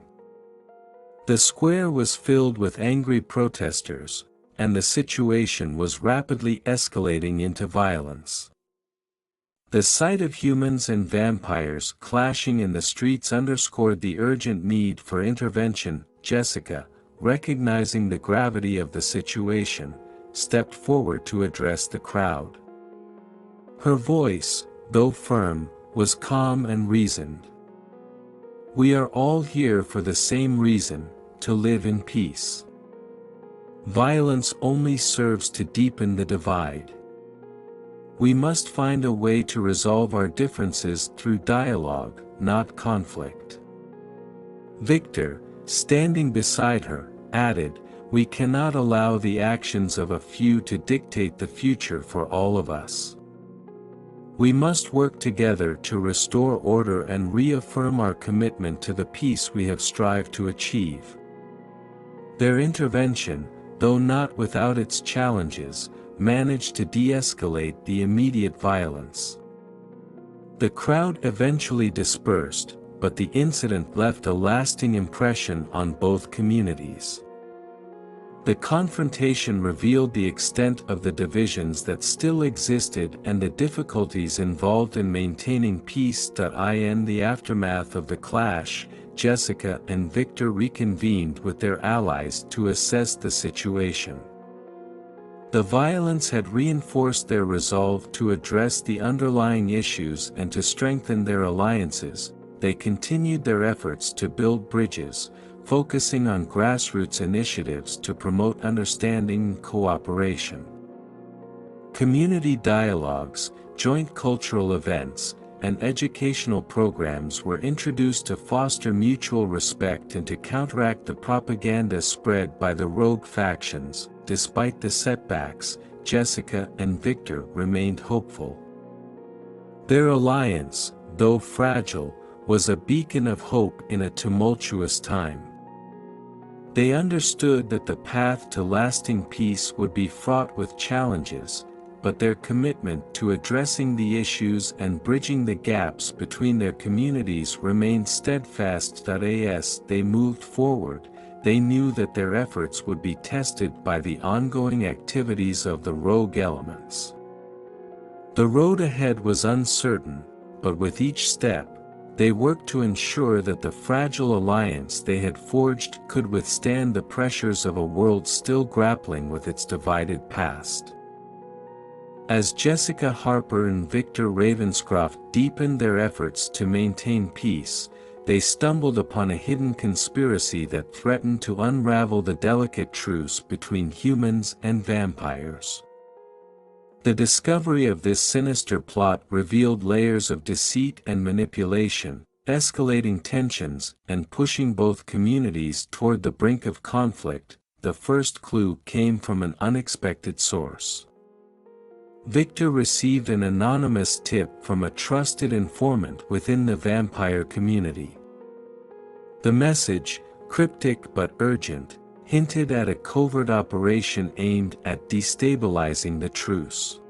The square was filled with angry protesters, and the situation was rapidly escalating into violence. The sight of humans and vampires clashing in the streets underscored the urgent need for intervention. Jessica, recognizing the gravity of the situation, stepped forward to address the crowd. Her voice, though firm, was calm and reasoned. "We are all here for the same reason, to live in peace. Violence only serves to deepen the divide. We must find a way to resolve our differences through dialogue, not conflict." Victor, standing beside her, added, "We cannot allow the actions of a few to dictate the future for all of us. We must work together to restore order and reaffirm our commitment to the peace we have strived to achieve." Their intervention, though not without its challenges, managed to de-escalate the immediate violence. The crowd eventually dispersed, but the incident left a lasting impression on both communities. The confrontation revealed the extent of the divisions that still existed and the difficulties involved in maintaining peace. In the aftermath of the clash, Jessica and Victor reconvened with their allies to assess the situation. The violence had reinforced their resolve to address the underlying issues and to strengthen their alliances. They continued their efforts to build bridges, focusing on grassroots initiatives to promote understanding and cooperation. Community dialogues, joint cultural events, and educational programs were introduced to foster mutual respect and to counteract the propaganda spread by the rogue factions. Despite the setbacks, Jessica and Victor remained hopeful. Their alliance, though fragile, was a beacon of hope in a tumultuous time. They understood that the path to lasting peace would be fraught with challenges, but their commitment to addressing the issues and bridging the gaps between their communities remained steadfast. As they moved forward, they knew that their efforts would be tested by the ongoing activities of the rogue elements. The road ahead was uncertain, but with each step, they worked to ensure that the fragile alliance they had forged could withstand the pressures of a world still grappling with its divided past. As Jessica Harper and Victor Ravenscroft deepened their efforts to maintain peace, they stumbled upon a hidden conspiracy that threatened to unravel the delicate truce between humans and vampires. The discovery of this sinister plot revealed layers of deceit and manipulation, escalating tensions, and pushing both communities toward the brink of conflict. The first clue came from an unexpected source. Victor received an anonymous tip from a trusted informant within the vampire community. The message, cryptic but urgent, hinted at a covert operation aimed at destabilizing the truce.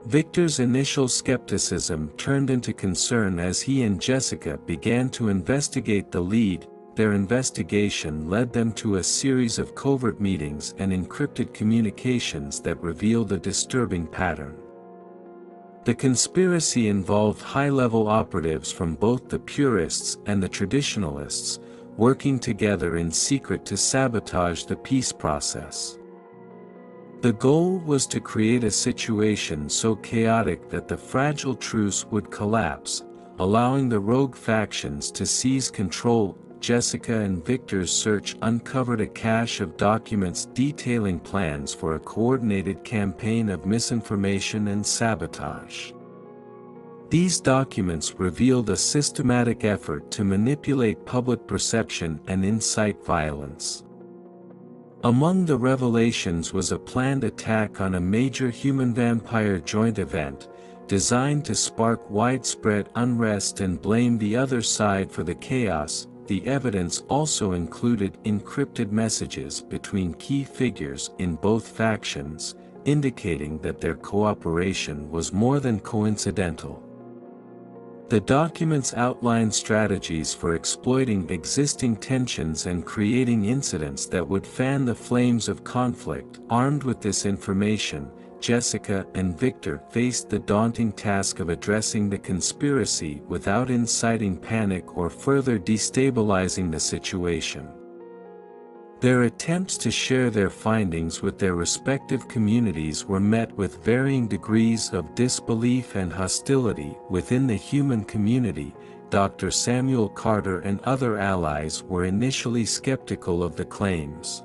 Victor's initial skepticism turned into concern as he and Jessica began to investigate the lead. Their investigation led them to a series of covert meetings and encrypted communications that revealed a disturbing pattern. The conspiracy involved high-level operatives from both the purists and the traditionalists, working together in secret to sabotage the peace process. The goal was to create a situation so chaotic that the fragile truce would collapse, allowing the rogue factions to seize control. Jessica and Victor's search uncovered a cache of documents detailing plans for a coordinated campaign of misinformation and sabotage. These documents revealed a systematic effort to manipulate public perception and incite violence. Among the revelations was a planned attack on a major human-vampire joint event, designed to spark widespread unrest and blame the other side for the chaos. The evidence also included encrypted messages between key figures in both factions, indicating that their cooperation was more than coincidental. The documents outlined strategies for exploiting existing tensions and creating incidents that would fan the flames of conflict. Armed with this information, Jessica and Victor faced the daunting task of addressing the conspiracy without inciting panic or further destabilizing the situation. Their attempts to share their findings with their respective communities were met with varying degrees of disbelief and hostility. Within the human community, Dr. Samuel Carter and other allies were initially skeptical of the claims.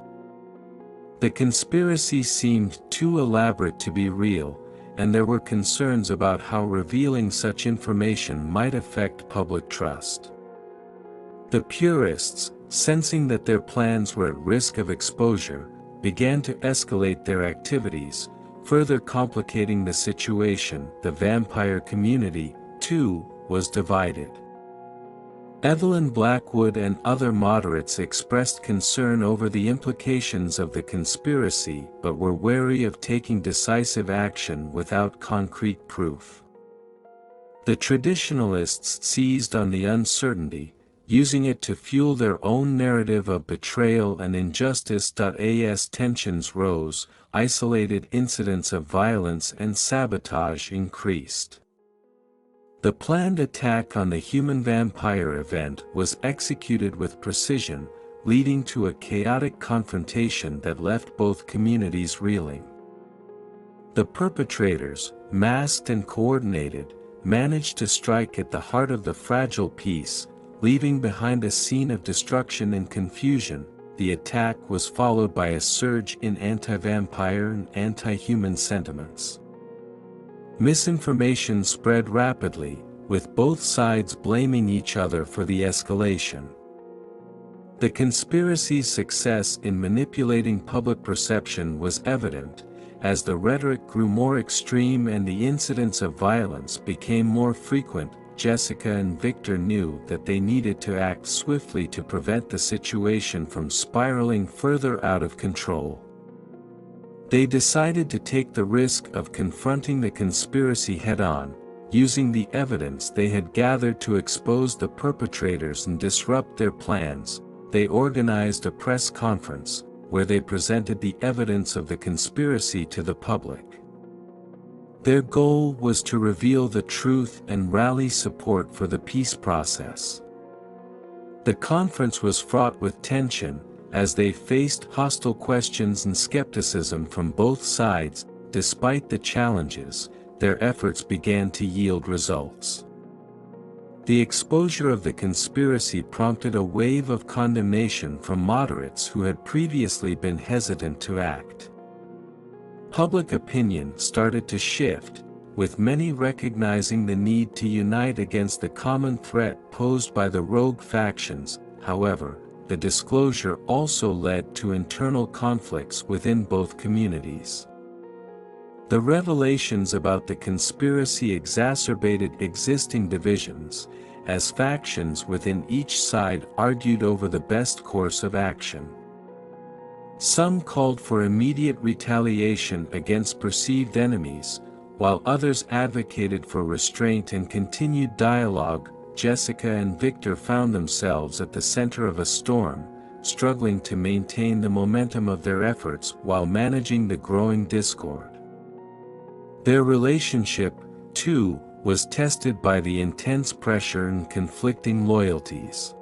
The conspiracy seemed too elaborate to be real, and there were concerns about how revealing such information might affect public trust. The purists, sensing that their plans were at risk of exposure, began to escalate their activities, further complicating the situation. The vampire community, too, was divided. Evelyn Blackwood and other moderates expressed concern over the implications of the conspiracy but were wary of taking decisive action without concrete proof. The traditionalists seized on the uncertainty, using it to fuel their own narrative of betrayal and injustice. As tensions rose, isolated incidents of violence and sabotage increased. The planned attack on the human vampire event was executed with precision, leading to a chaotic confrontation that left both communities reeling. The perpetrators, masked and coordinated, managed to strike at the heart of the fragile peace, leaving behind a scene of destruction and confusion. The attack was followed by a surge in anti-vampire and anti-human sentiments. Misinformation spread rapidly, with both sides blaming each other for the escalation. The conspiracy's success in manipulating public perception was evident, as the rhetoric grew more extreme and the incidents of violence became more frequent. Jessica and Victor knew that they needed to act swiftly to prevent the situation from spiraling further out of control. They decided to take the risk of confronting the conspiracy head-on, using the evidence they had gathered to expose the perpetrators and disrupt their plans. They organized a press conference, where they presented the evidence of the conspiracy to the public. Their goal was to reveal the truth and rally support for the peace process. The conference was fraught with tension, as they faced hostile questions and skepticism from both sides. Despite the challenges, their efforts began to yield results. The exposure of the conspiracy prompted a wave of condemnation from moderates who had previously been hesitant to act. Public opinion started to shift, with many recognizing the need to unite against the common threat posed by the rogue factions. However, the disclosure also led to internal conflicts within both communities. The revelations about the conspiracy exacerbated existing divisions, as factions within each side argued over the best course of action. Some called for immediate retaliation against perceived enemies, while others advocated for restraint and continued dialogue. Jessica and Victor found themselves at the center of a storm, struggling to maintain the momentum of their efforts while managing the growing discord. Their relationship, too, was tested by the intense pressure and conflicting loyalties.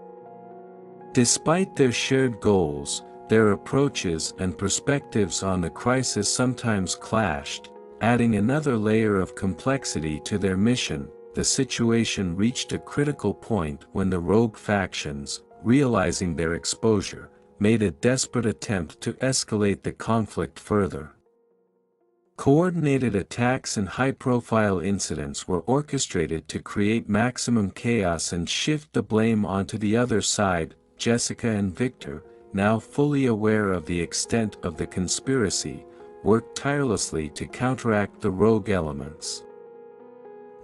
Despite their shared goals, their approaches and perspectives on the crisis sometimes clashed, adding another layer of complexity to their mission. The situation reached a critical point when the rogue factions, realizing their exposure, made a desperate attempt to escalate the conflict further. Coordinated attacks and high-profile incidents were orchestrated to create maximum chaos and shift the blame onto the other side. Jessica and Victor, now fully aware of the extent of the conspiracy, worked tirelessly to counteract the rogue elements.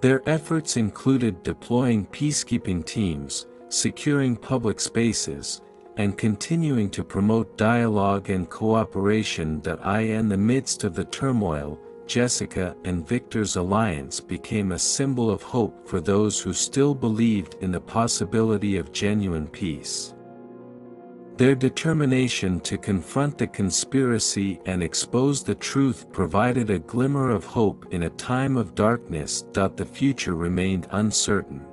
Their efforts included deploying peacekeeping teams, securing public spaces, and continuing to promote dialogue and cooperation. In the midst of the turmoil, Jessica and Victor's alliance became a symbol of hope for those who still believed in the possibility of genuine peace. Their determination to confront the conspiracy and expose the truth provided a glimmer of hope in a time of darkness. The future remained uncertain.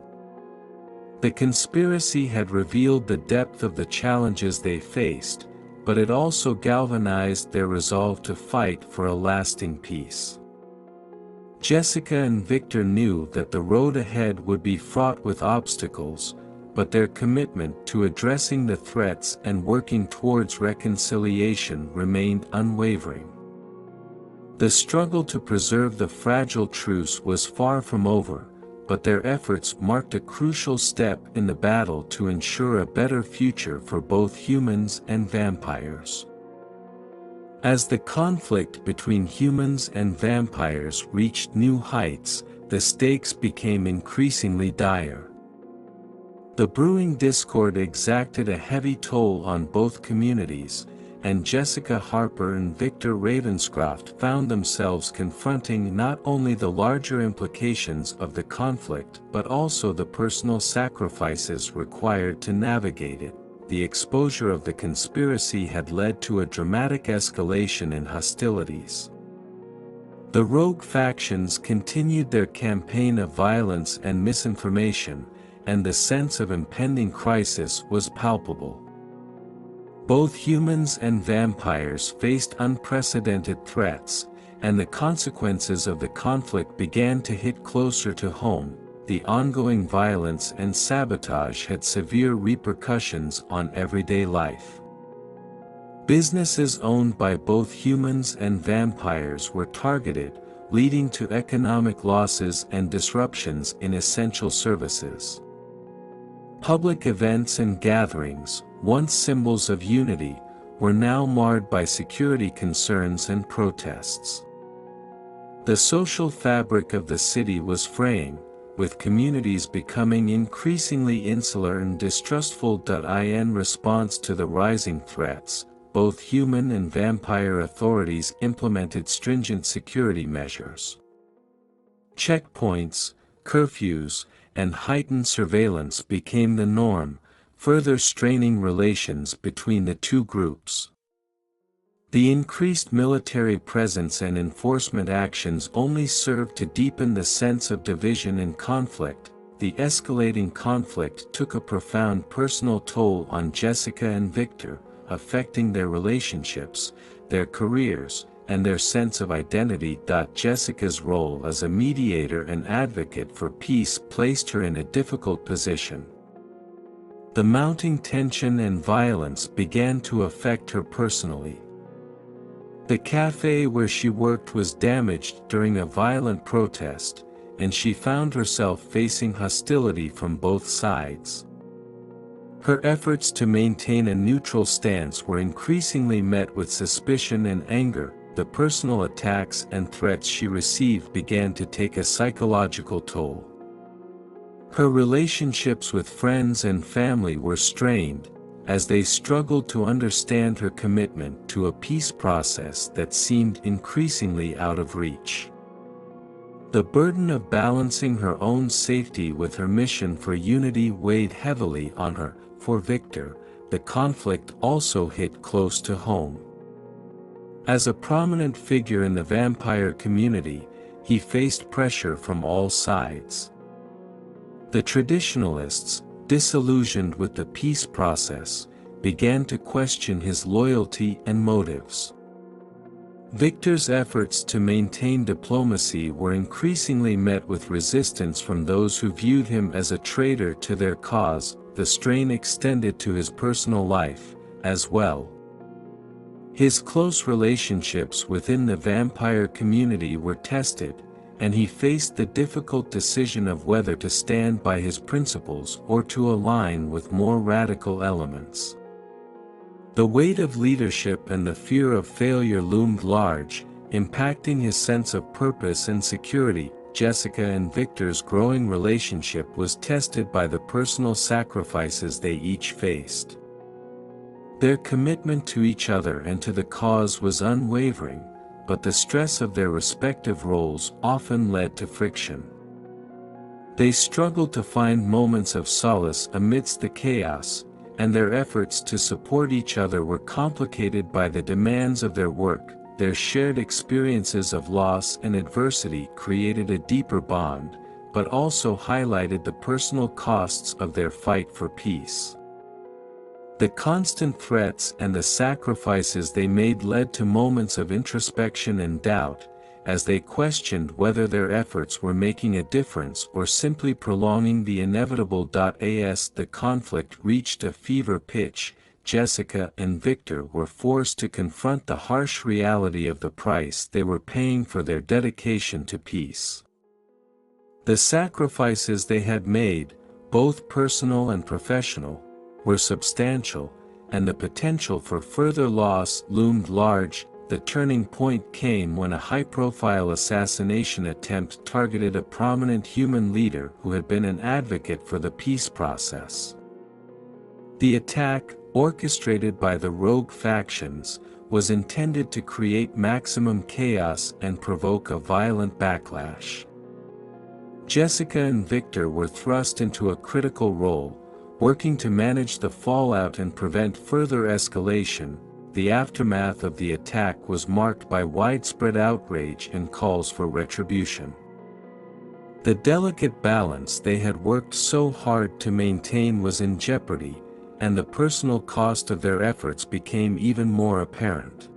The conspiracy had revealed the depth of the challenges they faced, but it also galvanized their resolve to fight for a lasting peace. Jessica and Victor knew that the road ahead would be fraught with obstacles, but their commitment to addressing the threats and working towards reconciliation remained unwavering. The struggle to preserve the fragile truce was far from over, but their efforts marked a crucial step in the battle to ensure a better future for both humans and vampires. As the conflict between humans and vampires reached new heights, the stakes became increasingly dire. The brewing discord exacted a heavy toll on both communities, and Jessica Harper and Victor Ravenscroft found themselves confronting not only the larger implications of the conflict but also the personal sacrifices required to navigate it. The exposure of the conspiracy had led to a dramatic escalation in hostilities. The rogue factions continued their campaign of violence and misinformation, and the sense of impending crisis was palpable. Both humans and vampires faced unprecedented threats, and the consequences of the conflict began to hit closer to home. the ongoing violence and sabotage had severe repercussions on everyday life. Businesses owned by both humans and vampires were targeted, leading to economic losses and disruptions in essential services. Public events and gatherings, once symbols of unity, were now marred by security concerns and protests. The social fabric of the city was fraying, with communities becoming increasingly insular and distrustful. In response to the rising threats, both human and vampire authorities implemented stringent security measures. Checkpoints, curfews, and heightened surveillance became the norm, further straining relations between the two groups. The increased military presence and enforcement actions only served to deepen the sense of division and conflict. The escalating conflict took a profound personal toll on Jessica and Victor, affecting their relationships, their careers, and their sense of identity. Jessica's role as a mediator and advocate for peace placed her in a difficult position. The mounting tension and violence began to affect her personally. The cafe where she worked was damaged during a violent protest, and she found herself facing hostility from both sides. Her efforts to maintain a neutral stance were increasingly met with suspicion and anger. The personal attacks and threats she received began to take a psychological toll. Her relationships with friends and family were strained, as they struggled to understand her commitment to a peace process that seemed increasingly out of reach. The burden of balancing her own safety with her mission for unity weighed heavily on her. For Victor, the conflict also hit close to home. As a prominent figure in the vampire community, he faced pressure from all sides. The traditionalists, disillusioned with the peace process, began to question his loyalty and motives. Victor's efforts to maintain diplomacy were increasingly met with resistance from those who viewed him as a traitor to their cause. The strain extended to his personal life, as well. His close relationships within the vampire community were tested, and he faced the difficult decision of whether to stand by his principles or to align with more radical elements. The weight of leadership and the fear of failure loomed large, impacting his sense of purpose and security. Jessica and Victor's growing relationship was tested by the personal sacrifices they each faced. Their commitment to each other and to the cause was unwavering, but the stress of their respective roles often led to friction. They struggled to find moments of solace amidst the chaos, and their efforts to support each other were complicated by the demands of their work. Their shared experiences of loss and adversity created a deeper bond, but also highlighted the personal costs of their fight for peace. The constant threats and the sacrifices they made led to moments of introspection and doubt, as they questioned whether their efforts were making a difference or simply prolonging the inevitable. As the conflict reached a fever pitch, Jessica and Victor were forced to confront the harsh reality of the price they were paying for their dedication to peace. The sacrifices they had made, both personal and professional, were substantial, and the potential for further loss loomed large. The turning point came when a high-profile assassination attempt targeted a prominent human leader who had been an advocate for the peace process. The attack, orchestrated by the rogue factions, was intended to create maximum chaos and provoke a violent backlash. Jessica and Victor were thrust into a critical role, working to manage the fallout and prevent further escalation. The aftermath of the attack was marked by widespread outrage and calls for retribution. The delicate balance they had worked so hard to maintain was in jeopardy, and the personal cost of their efforts became even more apparent.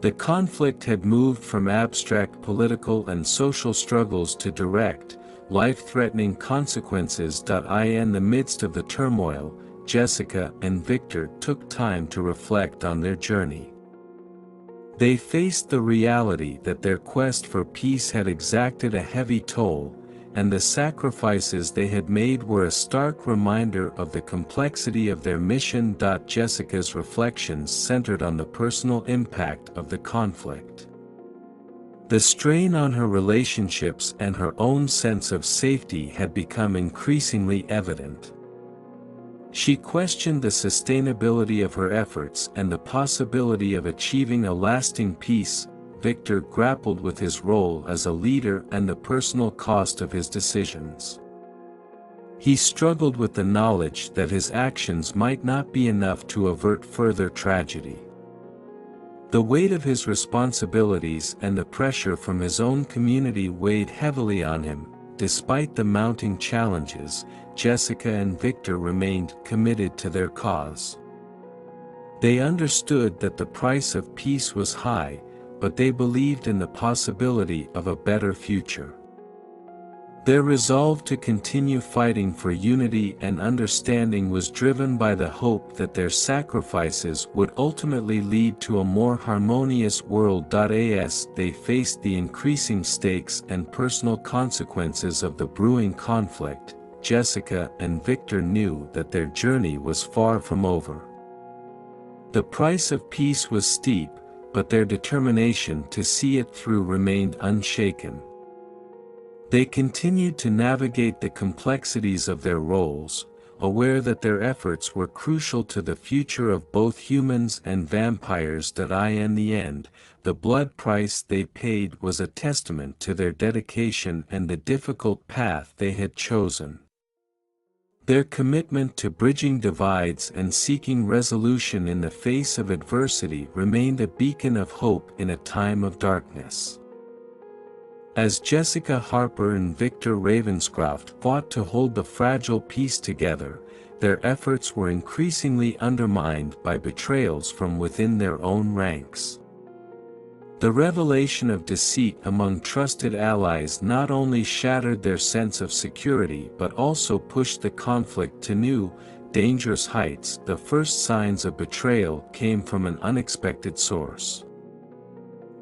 The conflict had moved from abstract political and social struggles to direct, life-threatening consequences. In the midst of the turmoil, Jessica and Victor took time to reflect on their journey. They faced the reality that their quest for peace had exacted a heavy toll, and the sacrifices they had made were a stark reminder of the complexity of their mission. Jessica's reflections centered on the personal impact of the conflict. The strain on her relationships and her own sense of safety had become increasingly evident. She questioned the sustainability of her efforts and the possibility of achieving a lasting peace. Victor grappled with his role as a leader and the personal cost of his decisions. He struggled with the knowledge that his actions might not be enough to avert further tragedy. The weight of his responsibilities and the pressure from his own community weighed heavily on him. Despite the mounting challenges, Jessica and Victor remained committed to their cause. They understood that the price of peace was high, but they believed in the possibility of a better future. Their resolve to continue fighting for unity and understanding was driven by the hope that their sacrifices would ultimately lead to a more harmonious world. As they faced the increasing stakes and personal consequences of the brewing conflict, Jessica and Victor knew that their journey was far from over. The price of peace was steep, but their determination to see it through remained unshaken. They continued to navigate the complexities of their roles, aware that their efforts were crucial to the future of both humans and vampires. In the end, the blood price they paid was a testament to their dedication and the difficult path they had chosen. Their commitment to bridging divides and seeking resolution in the face of adversity remained a beacon of hope in a time of darkness. As Jessica Harper and Victor Ravenscroft fought to hold the fragile peace together, their efforts were increasingly undermined by betrayals from within their own ranks. The revelation of deceit among trusted allies not only shattered their sense of security but also pushed the conflict to new, dangerous heights. The first signs of betrayal came from an unexpected source.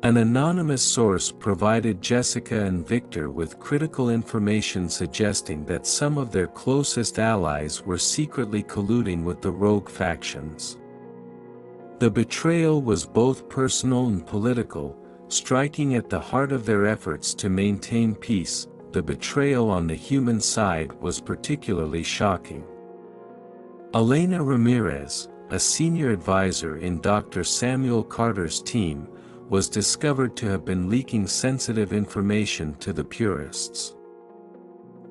An anonymous source provided Jessica and Victor with critical information suggesting that some of their closest allies were secretly colluding with the rogue factions. The betrayal was both personal and political, striking at the heart of their efforts to maintain peace. The betrayal on the human side was particularly shocking. Elena Ramirez, a senior advisor in Dr. Samuel Carter's team, was discovered to have been leaking sensitive information to the purists.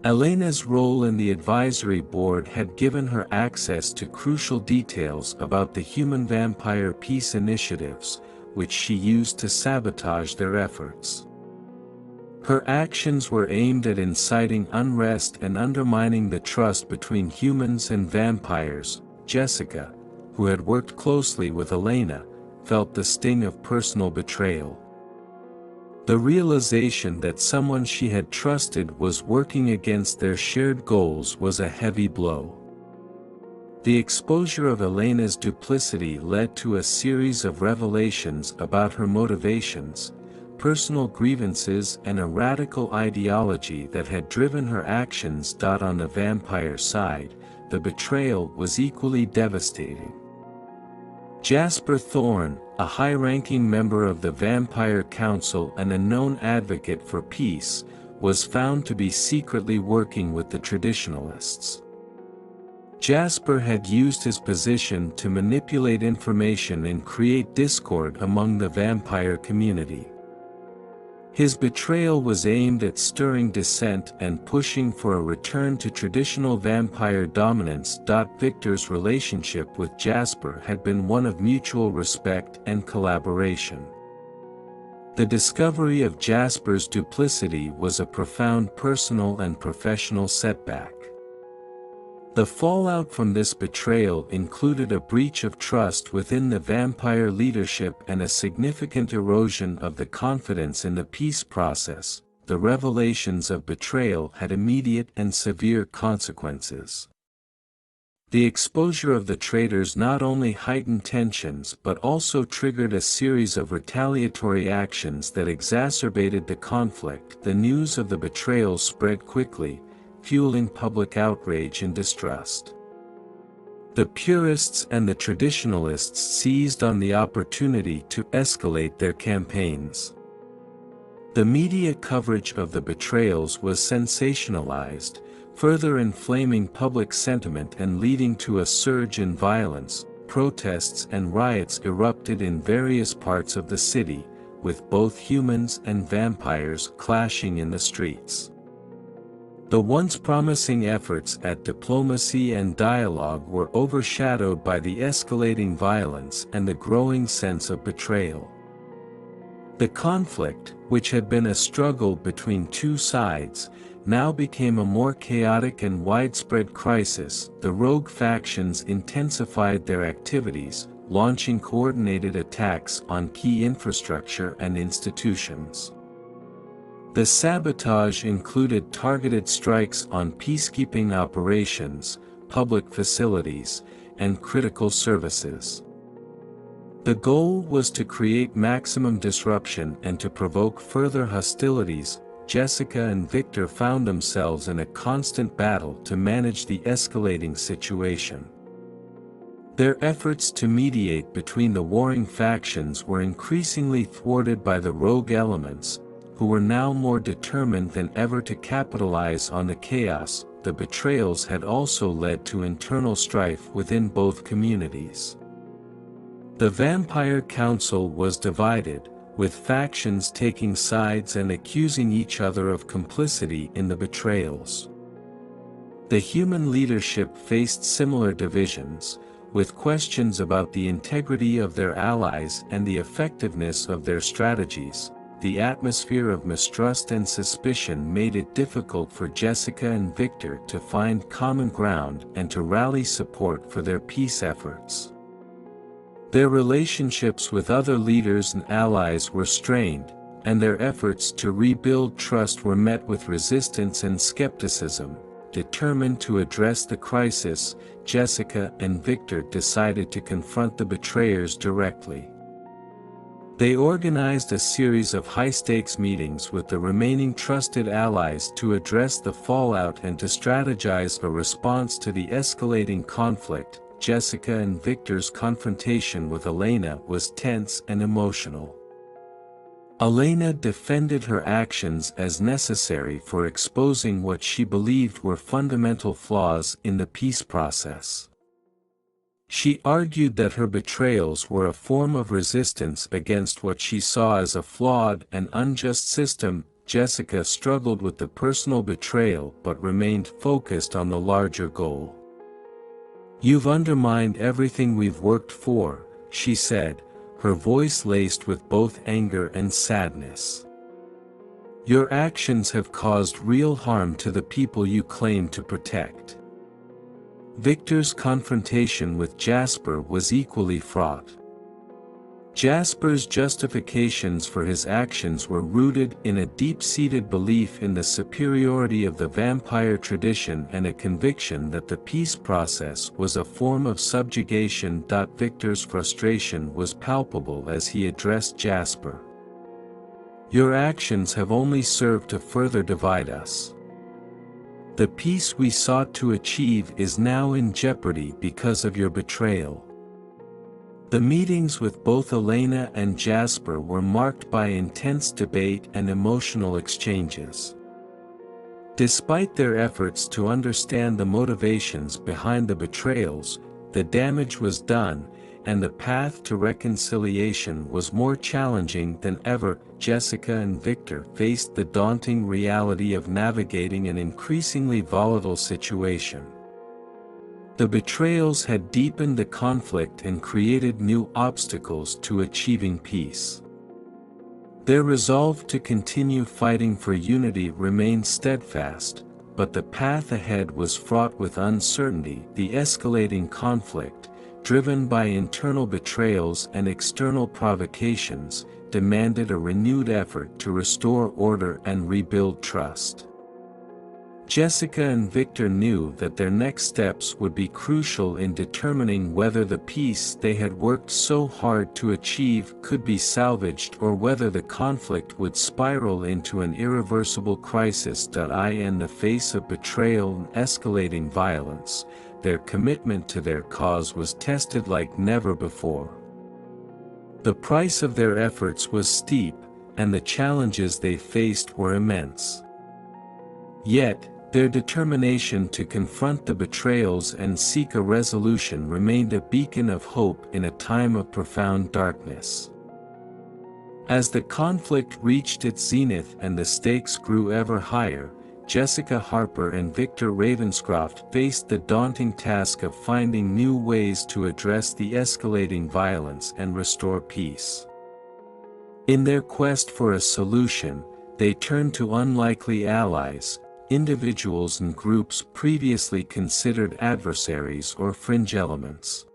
Elena's role in the advisory board had given her access to crucial details about the human-vampire peace initiatives, which she used to sabotage their efforts. Her actions were aimed at inciting unrest and undermining the trust between humans and vampires. Jessica, who had worked closely with Elena, felt the sting of personal betrayal. The realization that someone she had trusted was working against their shared goals was a heavy blow. The exposure of Elena's duplicity led to a series of revelations about her motivations, personal grievances, and a radical ideology that had driven her actions. On the vampire side, the betrayal was equally devastating. Jasper Thorne, a high-ranking member of the Vampire Council and a known advocate for peace, was found to be secretly working with the traditionalists. Jasper had used his position to manipulate information and create discord among the vampire community. His betrayal was aimed at stirring dissent and pushing for a return to traditional vampire dominance. Victor's relationship with Jasper had been one of mutual respect and collaboration. The discovery of Jasper's duplicity was a profound personal and professional setback. The fallout from this betrayal included a breach of trust within the vampire leadership and a significant erosion of the confidence in the peace process. the revelations of betrayal had immediate and severe consequences. The exposure of the traitors not only heightened tensions but also triggered a series of retaliatory actions that exacerbated the conflict. The news of the betrayal spread quickly, fueling public outrage and distrust. The purists and the traditionalists seized on the opportunity to escalate their campaigns. The media coverage of the betrayals was sensationalized, further inflaming public sentiment and leading to a surge in violence. Protests and riots erupted in various parts of the city, with both humans and vampires clashing in the streets. The once promising efforts at diplomacy and dialogue were overshadowed by the escalating violence and the growing sense of betrayal. The conflict, which had been a struggle between two sides, now became a more chaotic and widespread crisis. The rogue factions intensified their activities, launching coordinated attacks on key infrastructure and institutions. The sabotage included targeted strikes on peacekeeping operations, public facilities, and critical services. The goal was to create maximum disruption and to provoke further hostilities. Jessica and Victor found themselves in a constant battle to manage the escalating situation. Their efforts to mediate between the warring factions were increasingly thwarted by the rogue elements, who were now more determined than ever to capitalize on the chaos. The betrayals had also led to internal strife within both communities. The Vampire Council was divided, with factions taking sides and accusing each other of complicity in the betrayals. The human leadership faced similar divisions, with questions about the integrity of their allies and the effectiveness of their strategies. The atmosphere of mistrust and suspicion made it difficult for Jessica and Victor to find common ground and to rally support for their peace efforts. Their relationships with other leaders and allies were strained, and their efforts to rebuild trust were met with resistance and skepticism. Determined to address the crisis, Jessica and Victor decided to confront the betrayers directly. They organized a series of high-stakes meetings with the remaining trusted allies to address the fallout and to strategize a response to the escalating conflict. Jessica and Victor's confrontation with Elena was tense and emotional. Elena defended her actions as necessary for exposing what she believed were fundamental flaws in the peace process. She argued that her betrayals were a form of resistance against what she saw as a flawed and unjust system. Jessica struggled with the personal betrayal but remained focused on the larger goal. "You've undermined everything we've worked for," she said, her voice laced with both anger and sadness. "Your actions have caused real harm to the people you claim to protect." Victor's confrontation with Jasper was equally fraught. Jasper's justifications for his actions were rooted in a deep-seated belief in the superiority of the vampire tradition and a conviction that the peace process was a form of subjugation. Victor's frustration was palpable as he addressed Jasper. "Your actions have only served to further divide us. The peace we sought to achieve is now in jeopardy because of your betrayal." The meetings with both Elena and Jasper were marked by intense debate and emotional exchanges. Despite their efforts to understand the motivations behind the betrayals, the damage was done, and the path to reconciliation was more challenging than ever. Jessica and Victor faced the daunting reality of navigating an increasingly volatile situation. The betrayals had deepened the conflict and created new obstacles to achieving peace. Their resolve to continue fighting for unity remained steadfast, but the path ahead was fraught with uncertainty. The escalating conflict, driven by internal betrayals and external provocations, demanded a renewed effort to restore order and rebuild trust. Jessica and Victor knew that their next steps would be crucial in determining whether the peace they had worked so hard to achieve could be salvaged or whether the conflict would spiral into an irreversible crisis. In the face of betrayal and escalating violence, their commitment to their cause was tested like never before. The price of their efforts was steep, and the challenges they faced were immense. Yet, their determination to confront the betrayals and seek a resolution remained a beacon of hope in a time of profound darkness. As the conflict reached its zenith and the stakes grew ever higher, Jessica Harper and Victor Ravenscroft faced the daunting task of finding new ways to address the escalating violence and restore peace. In their quest for a solution, they turned to unlikely allies, individuals and groups previously considered adversaries or fringe elements.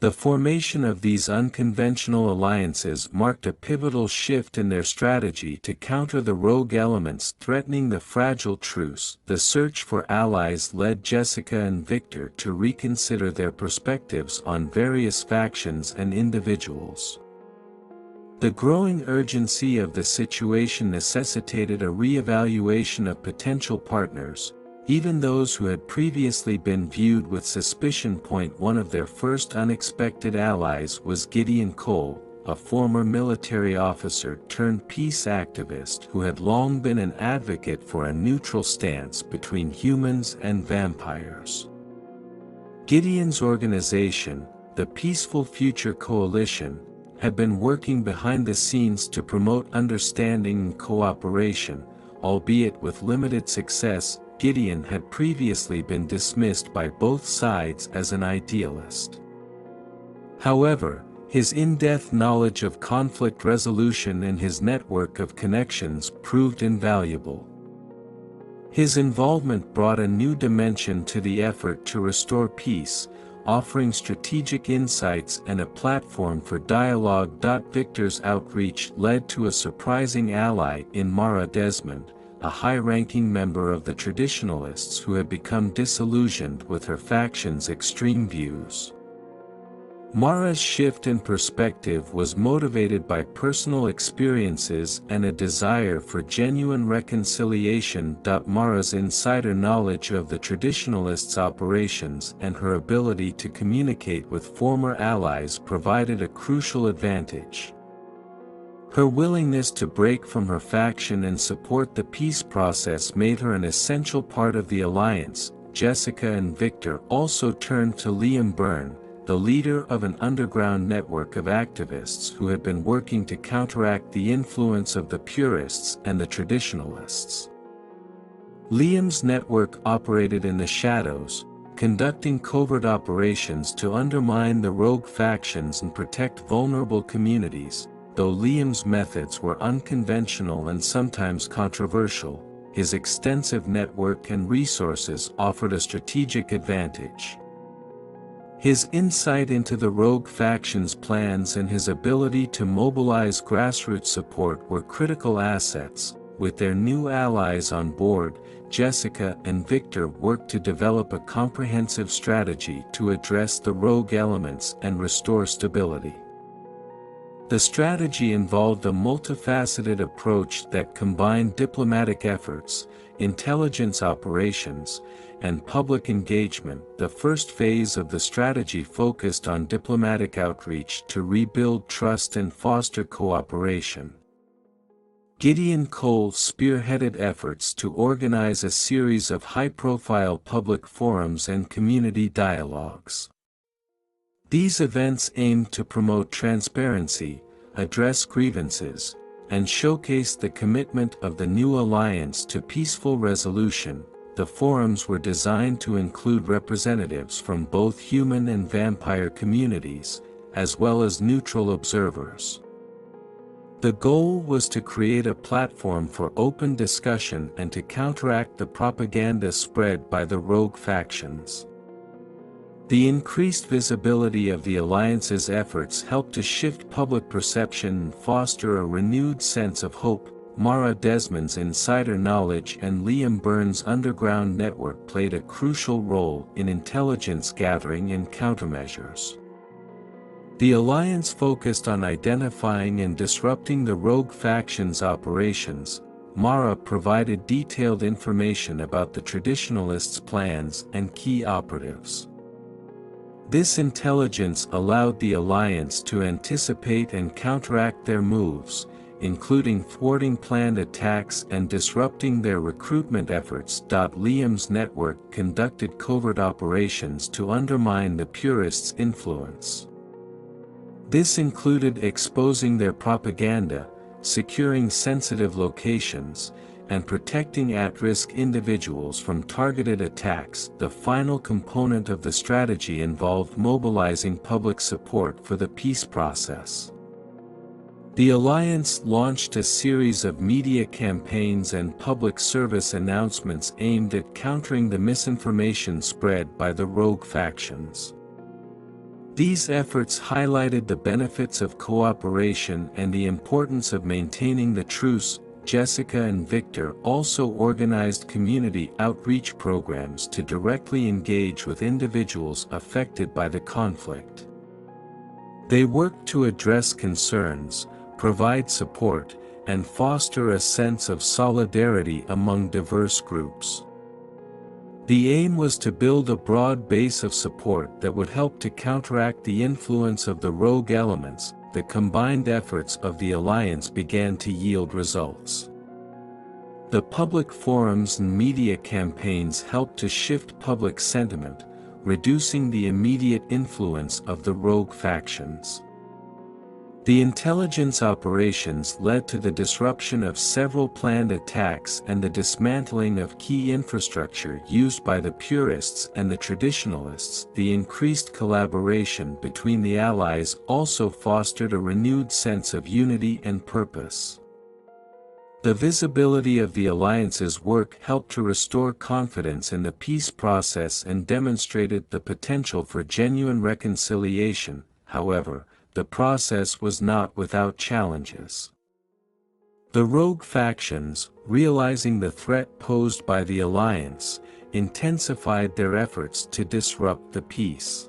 The formation of these unconventional alliances marked a pivotal shift in their strategy to counter the rogue elements threatening the fragile truce. The search for allies led Jessica and Victor to reconsider their perspectives on various factions and individuals. The growing urgency of the situation necessitated a re-evaluation of potential partners, even those who had previously been viewed with suspicion. One of their first unexpected allies was Gideon Cole, a former military officer turned peace activist who had long been an advocate for a neutral stance between humans and vampires. Gideon's organization, the Peaceful Future Coalition, had been working behind the scenes to promote understanding and cooperation, albeit with limited success. Gideon had previously been dismissed by both sides as an idealist. However, his in-depth knowledge of conflict resolution and his network of connections proved invaluable. His involvement brought a new dimension to the effort to restore peace, offering strategic insights and a platform for dialogue. Victor's outreach led to a surprising ally in Mara Desmond, a high-ranking member of the Traditionalists who had become disillusioned with her faction's extreme views. Mara's shift in perspective was motivated by personal experiences and a desire for genuine reconciliation. Mara's insider knowledge of the Traditionalists' operations and her ability to communicate with former allies provided a crucial advantage. Her willingness to break from her faction and support the peace process made her an essential part of the alliance. Jessica and Victor also turned to Liam Byrne, the leader of an underground network of activists who had been working to counteract the influence of the purists and the traditionalists. Liam's network operated in the shadows, conducting covert operations to undermine the rogue factions and protect vulnerable communities. Though Liam's methods were unconventional and sometimes controversial, his extensive network and resources offered a strategic advantage. His insight into the rogue faction's plans and his ability to mobilize grassroots support were critical assets. With their new allies on board, Jessica and Victor worked to develop a comprehensive strategy to address the rogue elements and restore stability. The strategy involved a multifaceted approach that combined diplomatic efforts, intelligence operations, and public engagement. The first phase of the strategy focused on diplomatic outreach to rebuild trust and foster cooperation. Gideon Cole spearheaded efforts to organize a series of high-profile public forums and community dialogues. These events aimed to promote transparency, address grievances, and showcase the commitment of the new alliance to peaceful resolution. The forums were designed to include representatives from both human and vampire communities, as well as neutral observers. The goal was to create a platform for open discussion and to counteract the propaganda spread by the rogue factions. The increased visibility of the alliance's efforts helped to shift public perception and foster a renewed sense of hope. Mara Desmond's insider knowledge and Liam Byrne's underground network played a crucial role in intelligence gathering and countermeasures. The alliance focused on identifying and disrupting the rogue faction's operations. Mara provided detailed information about the traditionalists' plans and key operatives. This intelligence allowed the alliance to anticipate and counteract their moves, including thwarting planned attacks and disrupting their recruitment efforts. Liam's network conducted covert operations to undermine the Purists' influence. This included exposing their propaganda, securing sensitive locations, and protecting at-risk individuals from targeted attacks. The final component of the strategy involved mobilizing public support for the peace process. The alliance launched a series of media campaigns and public service announcements aimed at countering the misinformation spread by the rogue factions. These efforts highlighted the benefits of cooperation and the importance of maintaining the truce. Jessica and Victor also organized community outreach programs to directly engage with individuals affected by the conflict. They worked to address concerns, provide support, and foster a sense of solidarity among diverse groups. The aim was to build a broad base of support that would help to counteract the influence of the rogue elements. The combined efforts of the alliance began to yield results. The public forums and media campaigns helped to shift public sentiment, reducing the immediate influence of the rogue factions. The intelligence operations led to the disruption of several planned attacks and the dismantling of key infrastructure used by the Purists and the Traditionalists. The increased collaboration between the allies also fostered a renewed sense of unity and purpose. The visibility of the alliance's work helped to restore confidence in the peace process and demonstrated the potential for genuine reconciliation. However, the process was not without challenges. The rogue factions, realizing the threat posed by the alliance, intensified their efforts to disrupt the peace.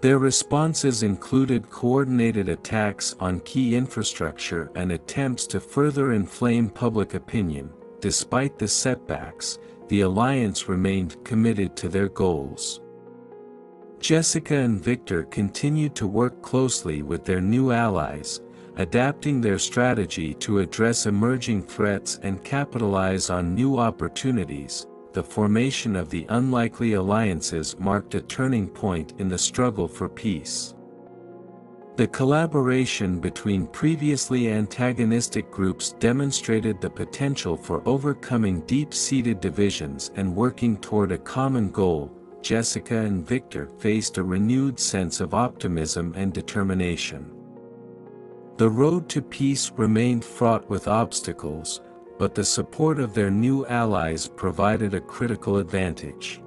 Their responses included coordinated attacks on key infrastructure and attempts to further inflame public opinion. Despite the setbacks, the alliance remained committed to their goals. Jessica and Victor continued to work closely with their new allies, adapting their strategy to address emerging threats and capitalize on new opportunities. The formation of the unlikely alliances marked a turning point in the struggle for peace. The collaboration between previously antagonistic groups demonstrated the potential for overcoming deep-seated divisions and working toward a common goal. Jessica and Victor faced a renewed sense of optimism and determination. The road to peace remained fraught with obstacles, but the support of their new allies provided a critical advantage.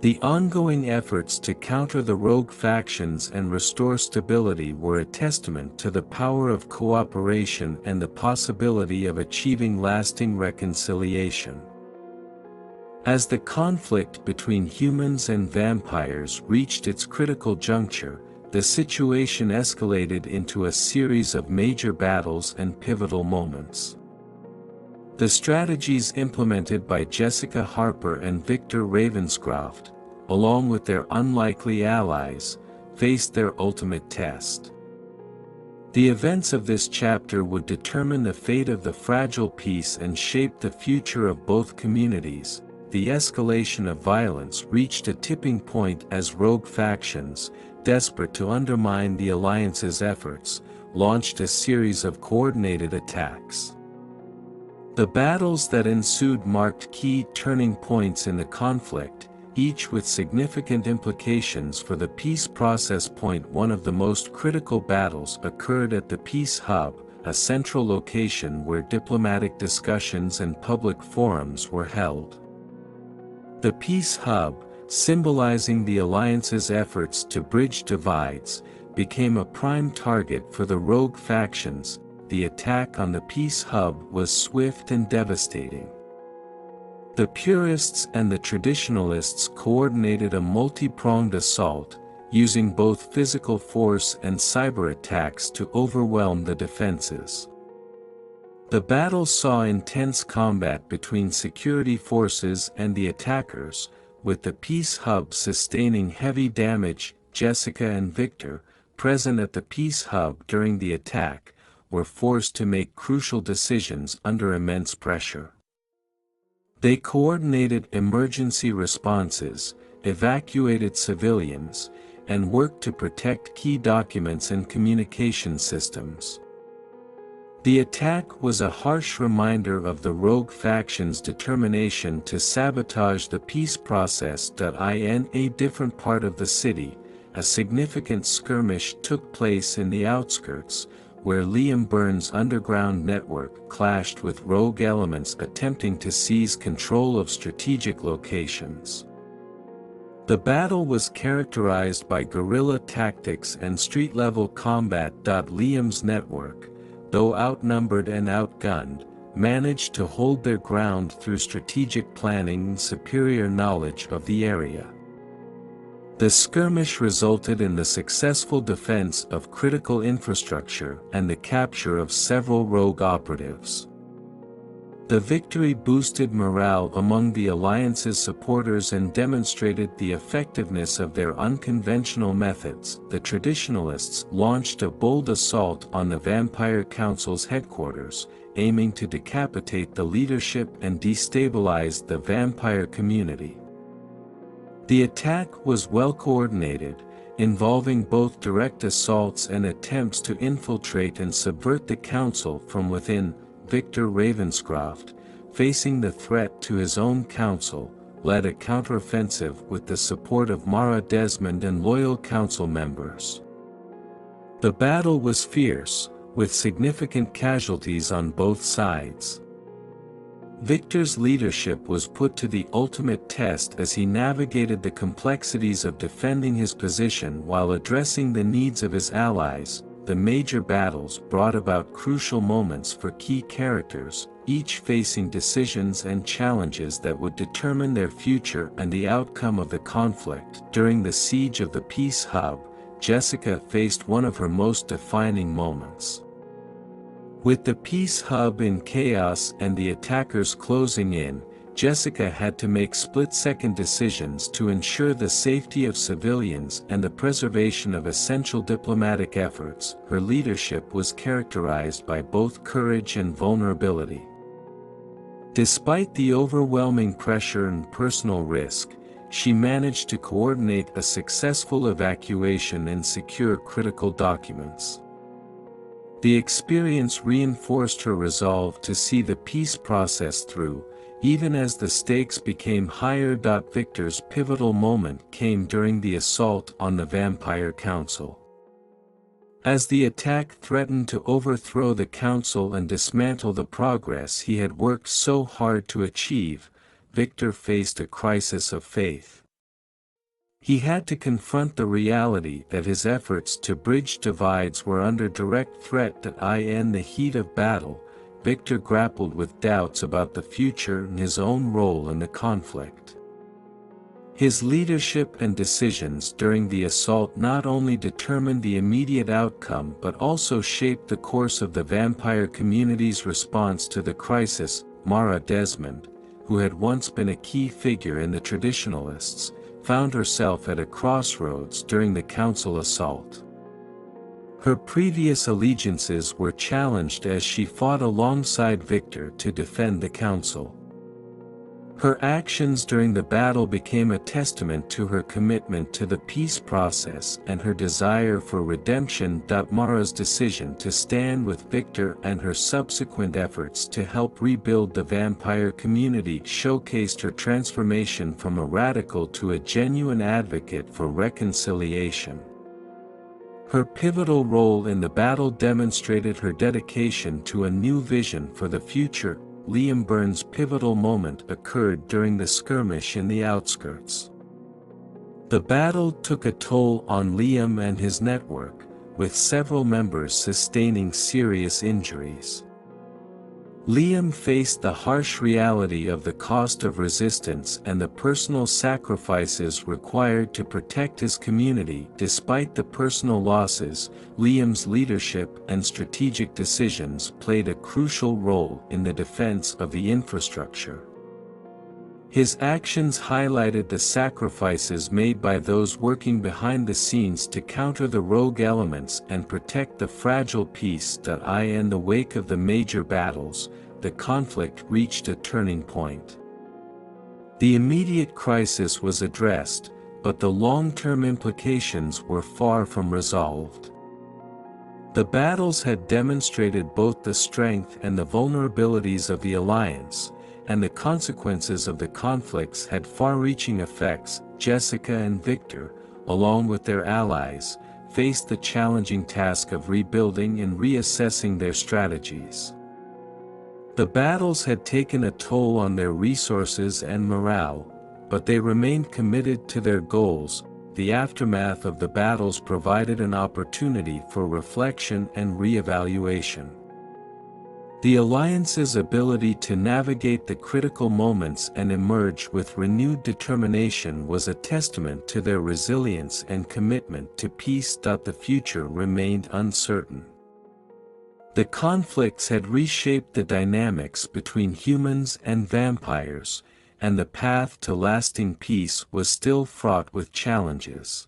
The ongoing efforts to counter the rogue factions and restore stability were a testament to the power of cooperation and the possibility of achieving lasting reconciliation. As the conflict between humans and vampires reached its critical juncture, the situation escalated into a series of major battles and pivotal moments. The strategies implemented by Jessica Harper and Victor Ravenscroft, along with their unlikely allies, faced their ultimate test. The events of this chapter would determine the fate of the fragile peace and shape the future of both communities. The escalation of violence reached a tipping point as rogue factions, desperate to undermine the alliance's efforts, launched a series of coordinated attacks. The battles that ensued marked key turning points in the conflict, each with significant implications for the peace process. One of the most critical battles occurred at the Peace Hub, a central location where diplomatic discussions and public forums were held. The Peace Hub, symbolizing the Alliance's efforts to bridge divides, became a prime target for the rogue factions. The attack on the Peace Hub was swift and devastating. The Purists and the Traditionalists coordinated a multi-pronged assault, using both physical force and cyber attacks to overwhelm the defenses. The battle saw intense combat between security forces and the attackers, with the Peace Hub sustaining heavy damage. Jessica and Victor, present at the Peace Hub during the attack, were forced to make crucial decisions under immense pressure. They coordinated emergency responses, evacuated civilians, and worked to protect key documents and communication systems. The attack was a harsh reminder of the rogue faction's determination to sabotage the peace process. In a different part of the city, a significant skirmish took place in the outskirts, where Liam Burns' underground network clashed with rogue elements attempting to seize control of strategic locations. The battle was characterized by guerrilla tactics and street-level combat. Liam's network, though outnumbered and outgunned, managed to hold their ground through strategic planning and superior knowledge of the area. The skirmish resulted in the successful defense of critical infrastructure and the capture of several rogue operatives. The victory boosted morale among the Alliance's supporters and demonstrated the effectiveness of their unconventional methods. The Traditionalists launched a bold assault on the Vampire Council's headquarters, aiming to decapitate the leadership and destabilize the vampire community. The attack was well coordinated, involving both direct assaults and attempts to infiltrate and subvert the council from within. Victor Ravenscroft, facing the threat to his own council, led a counteroffensive with the support of Mara Desmond and loyal council members. The battle was fierce, with significant casualties on both sides. Victor's leadership was put to the ultimate test as he navigated the complexities of defending his position while addressing the needs of his allies. The major battles brought about crucial moments for key characters, each facing decisions and challenges that would determine their future and the outcome of the conflict. During the siege of the Peace Hub, Jessica faced one of her most defining moments. With the Peace Hub in chaos and the attackers closing in, Jessica had to make split-second decisions to ensure the safety of civilians and the preservation of essential diplomatic efforts. Her leadership was characterized by both courage and vulnerability. Despite the overwhelming pressure and personal risk, she managed to coordinate a successful evacuation and secure critical documents. The experience reinforced her resolve to see the peace process through, even as the stakes became higher. Victor's pivotal moment came during the assault on the Vampire Council. As the attack threatened to overthrow the council and dismantle the progress he had worked so hard to achieve, Victor faced a crisis of faith. He had to confront the reality that his efforts to bridge divides were under direct threat. In the heat of battle, Victor grappled with doubts about the future and his own role in the conflict. His leadership and decisions during the assault not only determined the immediate outcome but also shaped the course of the vampire community's response to the crisis. Mara Desmond, who had once been a key figure in the Traditionalists, found herself at a crossroads during the council assault. Her previous allegiances were challenged as she fought alongside Victor to defend the council. Her actions during the battle became a testament to her commitment to the peace process and her desire for redemption. Mara's decision to stand with Victor and her subsequent efforts to help rebuild the vampire community showcased her transformation from a radical to a genuine advocate for reconciliation. Her pivotal role in the battle demonstrated her dedication to a new vision for the future. Liam Burns' pivotal moment occurred during the skirmish in the outskirts. The battle took a toll on Liam and his network, with several members sustaining serious injuries. Liam faced the harsh reality of the cost of resistance and the personal sacrifices required to protect his community. Despite the personal losses, Liam's leadership and strategic decisions played a crucial role in the defense of the infrastructure. His actions highlighted the sacrifices made by those working behind the scenes to counter the rogue elements and protect the fragile peace. In the wake of the major battles, the conflict reached a turning point. The immediate crisis was addressed, but the long-term implications were far from resolved. The battles had demonstrated both the strength and the vulnerabilities of the alliance, and the consequences of the conflicts had far-reaching effects. Jessica and Victor, along with their allies, faced the challenging task of rebuilding and reassessing their strategies. The battles had taken a toll on their resources and morale, but they remained committed to their goals. The aftermath of the battles provided an opportunity for reflection and re-evaluation. The Alliance's ability to navigate the critical moments and emerge with renewed determination was a testament to their resilience and commitment to peace. The future remained uncertain. The conflicts had reshaped the dynamics between humans and vampires, and the path to lasting peace was still fraught with challenges.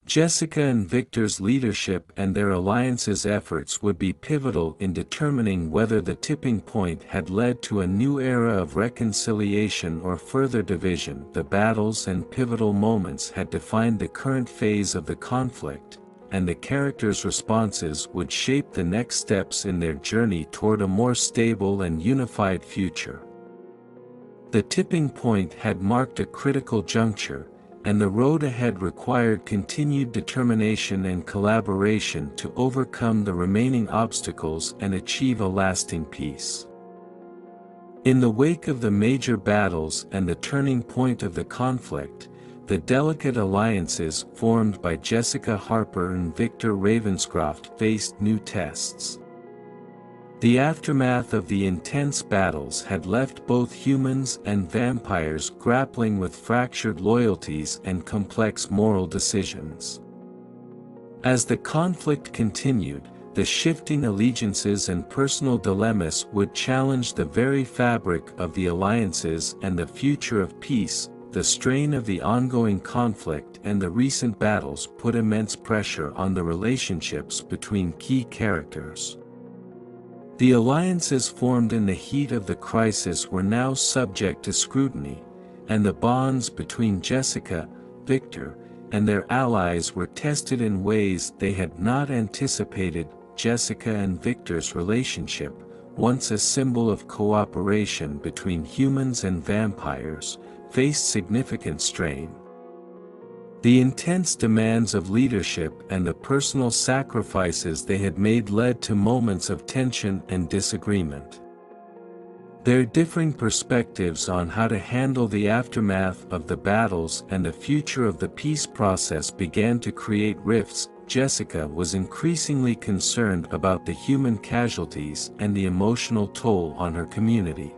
Jessica and Victor's leadership and their alliance's efforts would be pivotal in determining whether the tipping point had led to a new era of reconciliation or further division. The battles and pivotal moments had defined the current phase of the conflict, and the characters' responses would shape the next steps in their journey toward a more stable and unified future. The tipping point had marked a critical juncture, and the road ahead required continued determination and collaboration to overcome the remaining obstacles and achieve a lasting peace. In the wake of the major battles and the turning point of the conflict, the delicate alliances formed by Jessica Harper and Victor Ravenscroft faced new tests. The aftermath of the intense battles had left both humans and vampires grappling with fractured loyalties and complex moral decisions. As the conflict continued, the shifting allegiances and personal dilemmas would challenge the very fabric of the alliances and the future of peace. The strain of the ongoing conflict and the recent battles put immense pressure on the relationships between key characters. The alliances formed in the heat of the crisis were now subject to scrutiny, and the bonds between Jessica, Victor, and their allies were tested in ways they had not anticipated. Jessica and Victor's relationship, once a symbol of cooperation between humans and vampires, faced significant strain. The intense demands of leadership and the personal sacrifices they had made led to moments of tension and disagreement. Their differing perspectives on how to handle the aftermath of the battles and the future of the peace process began to create rifts. Jessica was increasingly concerned about the human casualties and the emotional toll on her community.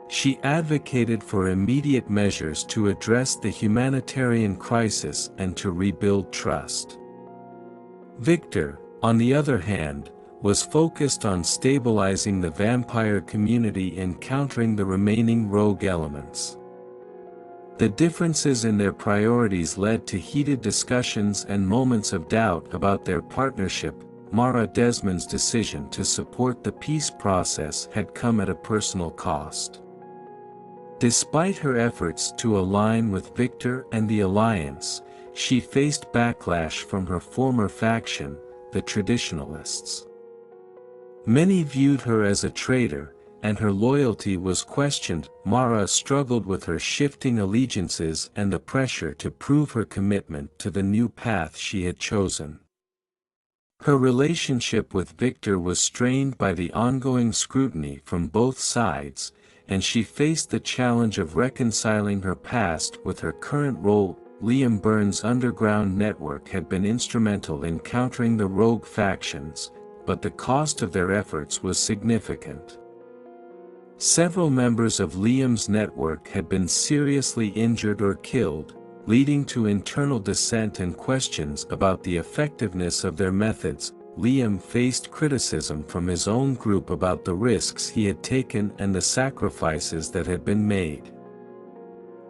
She advocated for immediate measures to address the humanitarian crisis and to rebuild trust. Victor, on the other hand, was focused on stabilizing the vampire community and countering the remaining rogue elements. The differences in their priorities led to heated discussions and moments of doubt about their partnership. Mara Desmond's decision to support the peace process had come at a personal cost. Despite her efforts to align with Victor and the Alliance, she faced backlash from her former faction, the Traditionalists. Many viewed her as a traitor, and her loyalty was questioned. Mara struggled with her shifting allegiances and the pressure to prove her commitment to the new path she had chosen. Her relationship with Victor was strained by the ongoing scrutiny from both sides, and she faced the challenge of reconciling her past with her current role. Liam Byrne's underground network had been instrumental in countering the rogue factions, but the cost of their efforts was significant. Several members of Liam's network had been seriously injured or killed, leading to internal dissent and questions about the effectiveness of their methods. Liam faced criticism from his own group about the risks he had taken and the sacrifices that had been made.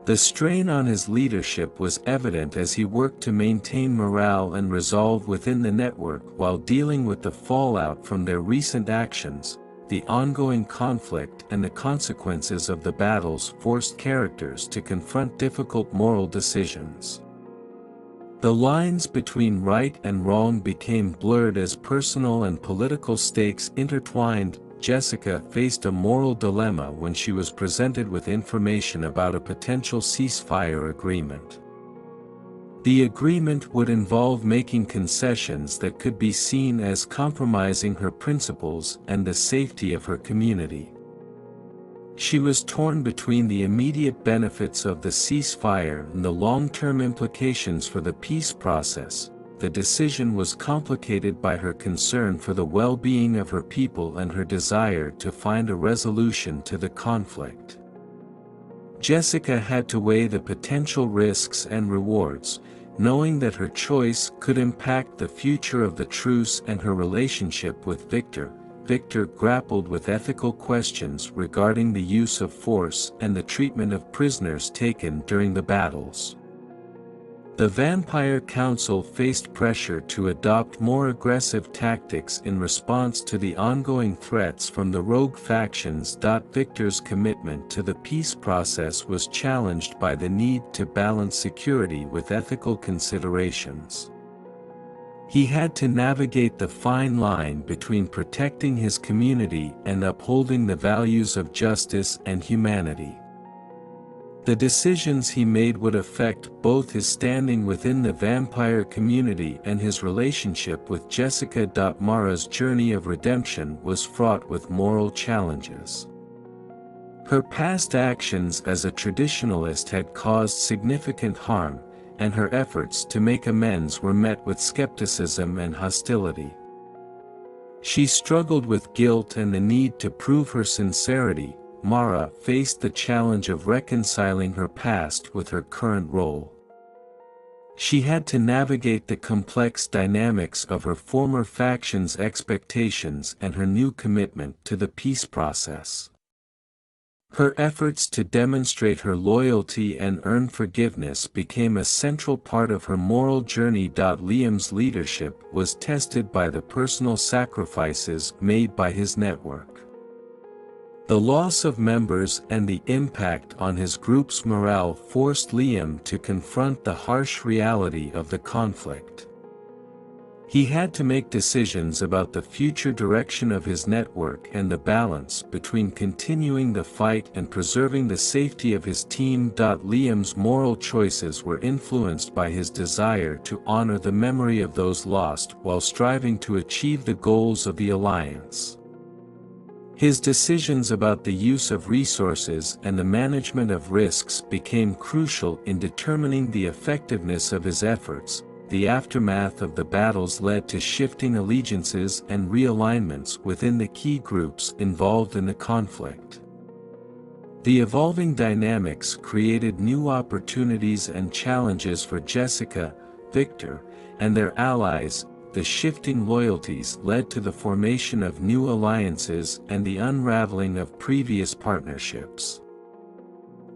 The strain on his leadership was evident as he worked to maintain morale and resolve within the network while dealing with the fallout from their recent actions. The ongoing conflict and the consequences of the battles forced characters to confront difficult moral decisions. The lines between right and wrong became blurred as personal and political stakes intertwined. Jessica faced a moral dilemma when she was presented with information about a potential ceasefire agreement. The agreement would involve making concessions that could be seen as compromising her principles and the safety of her community. She was torn between the immediate benefits of the ceasefire and the long-term implications for the peace process. The decision was complicated by her concern for the well-being of her people and her desire to find a resolution to the conflict. Jessica had to weigh the potential risks and rewards, knowing that her choice could impact the future of the truce and her relationship with Victor. Victor grappled with ethical questions regarding the use of force and the treatment of prisoners taken during the battles. The Vampire Council faced pressure to adopt more aggressive tactics in response to the ongoing threats from the rogue factions. Victor's commitment to the peace process was challenged by the need to balance security with ethical considerations. He had to navigate the fine line between protecting his community and upholding the values of justice and humanity. The decisions he made would affect both his standing within the vampire community and his relationship with Jessica. Mara's journey of redemption was fraught with moral challenges. Her past actions as a traditionalist had caused significant harm, and her efforts to make amends were met with skepticism and hostility. She struggled with guilt and the need to prove her sincerity. Mara faced the challenge of reconciling her past with her current role. She had to navigate the complex dynamics of her former faction's expectations and her new commitment to the peace process. Her efforts to demonstrate her loyalty and earn forgiveness became a central part of her moral journey. Liam's leadership was tested by the personal sacrifices made by his network. The loss of members and the impact on his group's morale forced Liam to confront the harsh reality of the conflict. He had to make decisions about the future direction of his network and the balance between continuing the fight and preserving the safety of his team. Liam's moral choices were influenced by his desire to honor the memory of those lost while striving to achieve the goals of the Alliance. His decisions about the use of resources and the management of risks became crucial in determining the effectiveness of his efforts. The aftermath of the battles led to shifting allegiances and realignments within the key groups involved in the conflict. The evolving dynamics created new opportunities and challenges for Jessica, Victor, and their allies. The shifting loyalties led to the formation of new alliances and the unraveling of previous partnerships.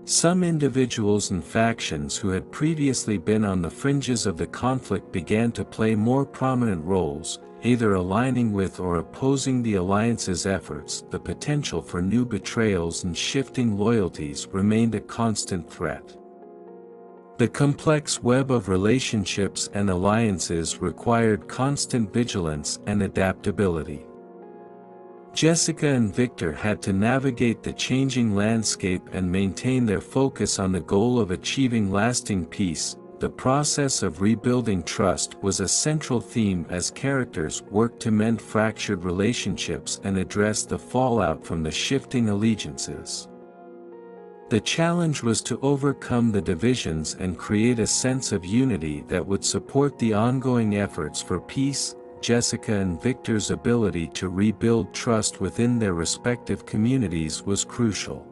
Some individuals and factions who had previously been on the fringes of the conflict began to play more prominent roles, either aligning with or opposing the Alliance's efforts. The potential for new betrayals and shifting loyalties remained a constant threat. The complex web of relationships and alliances required constant vigilance and adaptability. Jessica and Victor had to navigate the changing landscape and maintain their focus on the goal of achieving lasting peace. The process of rebuilding trust was a central theme as characters worked to mend fractured relationships and address the fallout from the shifting allegiances. The challenge was to overcome the divisions and create a sense of unity that would support the ongoing efforts for peace. Jessica and Victor's ability to rebuild trust within their respective communities was crucial.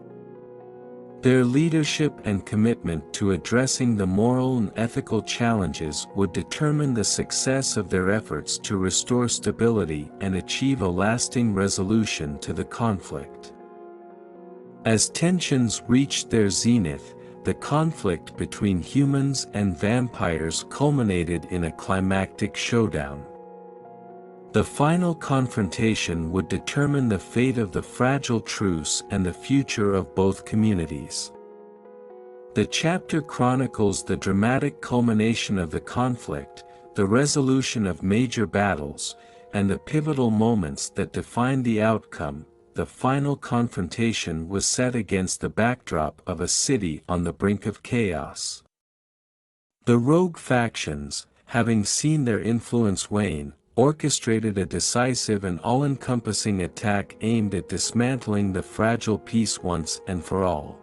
Their leadership and commitment to addressing the moral and ethical challenges would determine the success of their efforts to restore stability and achieve a lasting resolution to the conflict. As tensions reached their zenith, the conflict between humans and vampires culminated in a climactic showdown. The final confrontation would determine the fate of the fragile truce and the future of both communities. The chapter chronicles the dramatic culmination of the conflict, the resolution of major battles, and the pivotal moments that defined the outcome. The final confrontation was set against the backdrop of a city on the brink of chaos. The rogue factions, having seen their influence wane, orchestrated a decisive and all-encompassing attack aimed at dismantling the fragile peace once and for all.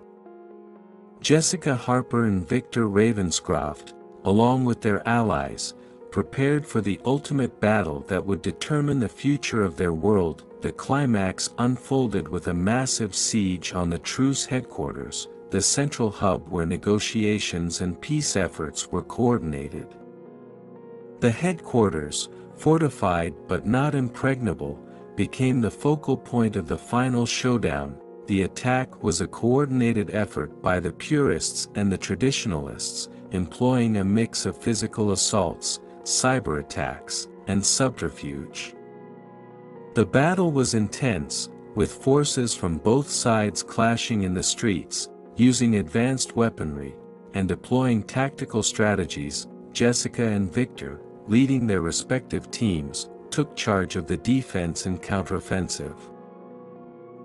Jessica Harper and Victor Ravenscroft, along with their allies, prepared for the ultimate battle that would determine the future of their world. The climax unfolded with a massive siege on the Truce headquarters, the central hub where negotiations and peace efforts were coordinated. The headquarters, fortified but not impregnable, became the focal point of the final showdown. The attack was a coordinated effort by the purists and the traditionalists, employing a mix of physical assaults, cyber attacks, and subterfuge. The battle was intense, with forces from both sides clashing in the streets, using advanced weaponry, and deploying tactical strategies. Jessica and Victor, leading their respective teams, took charge of the defense and counteroffensive.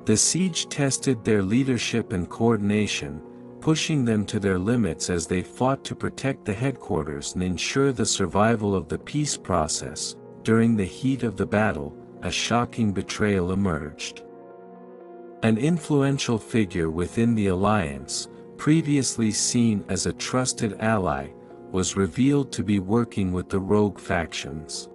The siege tested their leadership and coordination, pushing them to their limits as they fought to protect the headquarters and ensure the survival of the peace process. During the heat of the battle, a shocking betrayal emerged. An influential figure within the alliance, previously seen as a trusted ally, was revealed to be working with the rogue factions.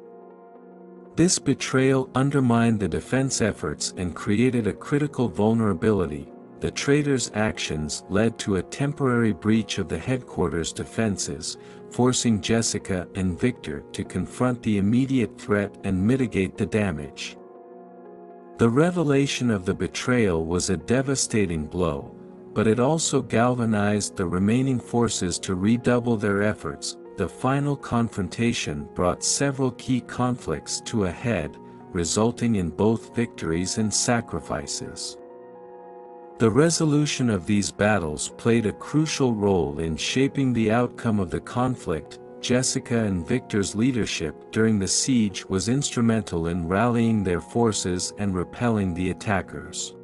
This betrayal undermined the defense efforts and created a critical vulnerability. The traitor's actions led to a temporary breach of the headquarters' defenses, forcing Jessica and Victor to confront the immediate threat and mitigate the damage. The revelation of the betrayal was a devastating blow, but it also galvanized the remaining forces to redouble their efforts. The final confrontation brought several key conflicts to a head, resulting in both victories and sacrifices. The resolution of these battles played a crucial role in shaping the outcome of the conflict. Jessica and Victor's leadership during the siege was instrumental in rallying their forces and repelling the attackers.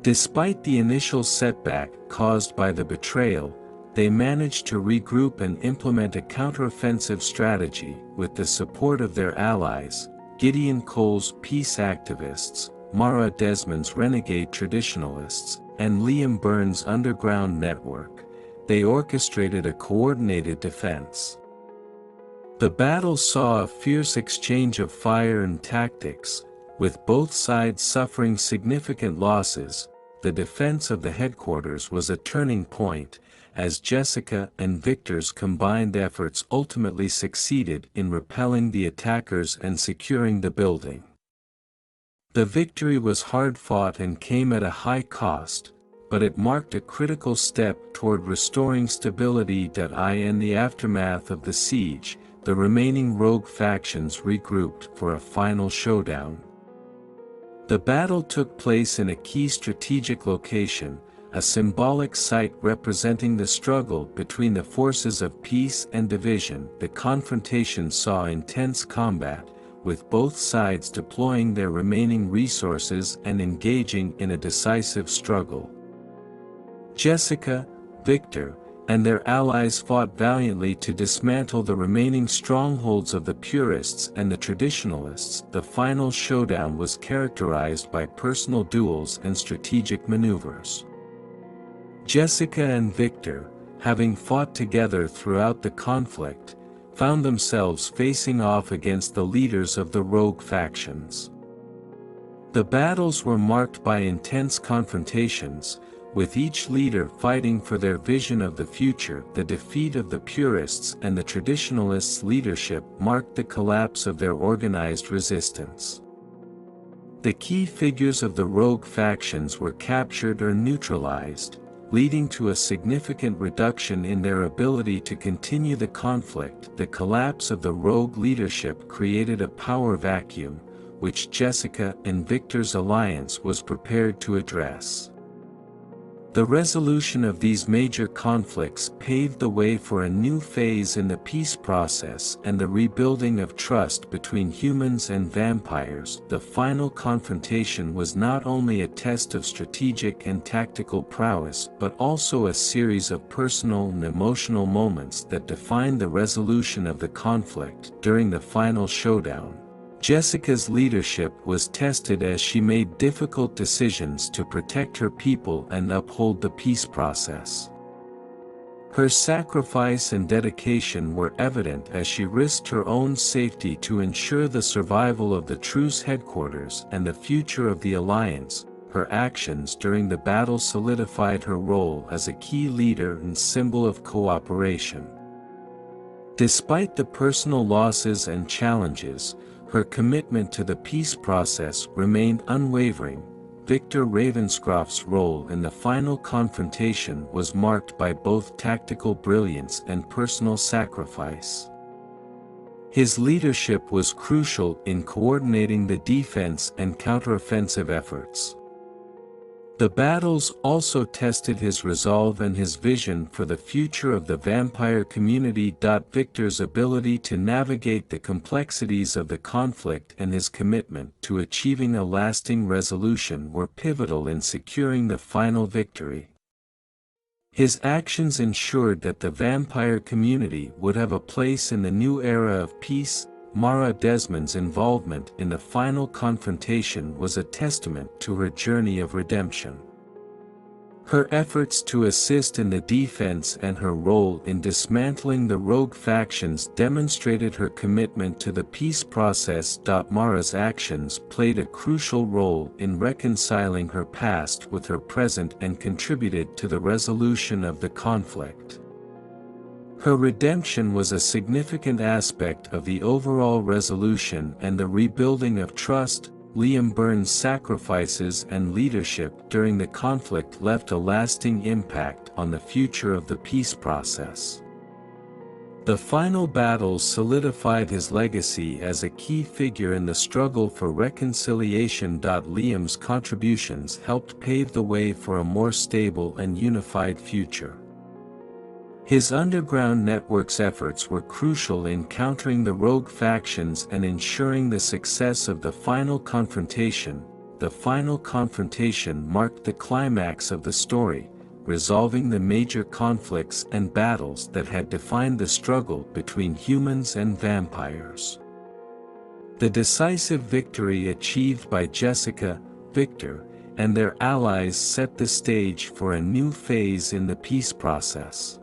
Despite the initial setback caused by the betrayal, they managed to regroup and implement a counteroffensive strategy with the support of their allies, Gideon Cole's peace activists, Mara Desmond's renegade traditionalists, and Liam Burns' underground network. They orchestrated a coordinated defense. The battle saw a fierce exchange of fire and tactics, with both sides suffering significant losses. The defense of the headquarters was a turning point, as Jessica and Victor's combined efforts ultimately succeeded in repelling the attackers and securing the building. The victory was hard-fought and came at a high cost, but it marked a critical step toward restoring stability. In the aftermath of the siege, the remaining rogue factions regrouped for a final showdown. The battle took place in a key strategic location, a symbolic site representing the struggle between the forces of peace and division. The confrontation saw intense combat, with both sides deploying their remaining resources and engaging in a decisive struggle. Jessica, Victor, and their allies fought valiantly to dismantle the remaining strongholds of the purists and the traditionalists. The final showdown was characterized by personal duels and strategic maneuvers. Jessica and Victor, having fought together throughout the conflict, found themselves facing off against the leaders of the rogue factions. The battles were marked by intense confrontations, with each leader fighting for their vision of the future. The defeat of the purists and the traditionalists' leadership marked the collapse of their organized resistance. The key figures of the rogue factions were captured or neutralized, leading to a significant reduction in their ability to continue the conflict. The collapse of the rogue leadership created a power vacuum, which Jessica and Victor's alliance was prepared to address. The resolution of these major conflicts paved the way for a new phase in the peace process and the rebuilding of trust between humans and vampires. The final confrontation was not only a test of strategic and tactical prowess but also a series of personal and emotional moments that defined the resolution of the conflict. During the final showdown, Jessica's leadership was tested as she made difficult decisions to protect her people and uphold the peace process. Her sacrifice and dedication were evident as she risked her own safety to ensure the survival of the Truce headquarters and the future of the Alliance. Her actions during the battle solidified her role as a key leader and symbol of cooperation. Despite the personal losses and challenges, her commitment to the peace process remained unwavering. Victor Ravenscroft's role in the final confrontation was marked by both tactical brilliance and personal sacrifice. His leadership was crucial in coordinating the defense and counteroffensive efforts. The battles also tested his resolve and his vision for the future of the vampire community. Victor's ability to navigate the complexities of the conflict and his commitment to achieving a lasting resolution were pivotal in securing the final victory. His actions ensured that the vampire community would have a place in the new era of peace. Mara Desmond's involvement in the final confrontation was a testament to her journey of redemption. Her efforts to assist in the defense and her role in dismantling the rogue factions demonstrated her commitment to the peace process. Mara's actions played a crucial role in reconciling her past with her present and contributed to the resolution of the conflict. Her redemption was a significant aspect of the overall resolution and the rebuilding of trust. Liam Byrne's sacrifices and leadership during the conflict left a lasting impact on the future of the peace process. The final battles solidified his legacy as a key figure in the struggle for reconciliation. Liam's contributions helped pave the way for a more stable and unified future. His underground network's efforts were crucial in countering the rogue factions and ensuring the success of the final confrontation. The final confrontation marked the climax of the story, resolving the major conflicts and battles that had defined the struggle between humans and vampires. The decisive victory achieved by Jessica, Victor, and their allies set the stage for a new phase in the peace process.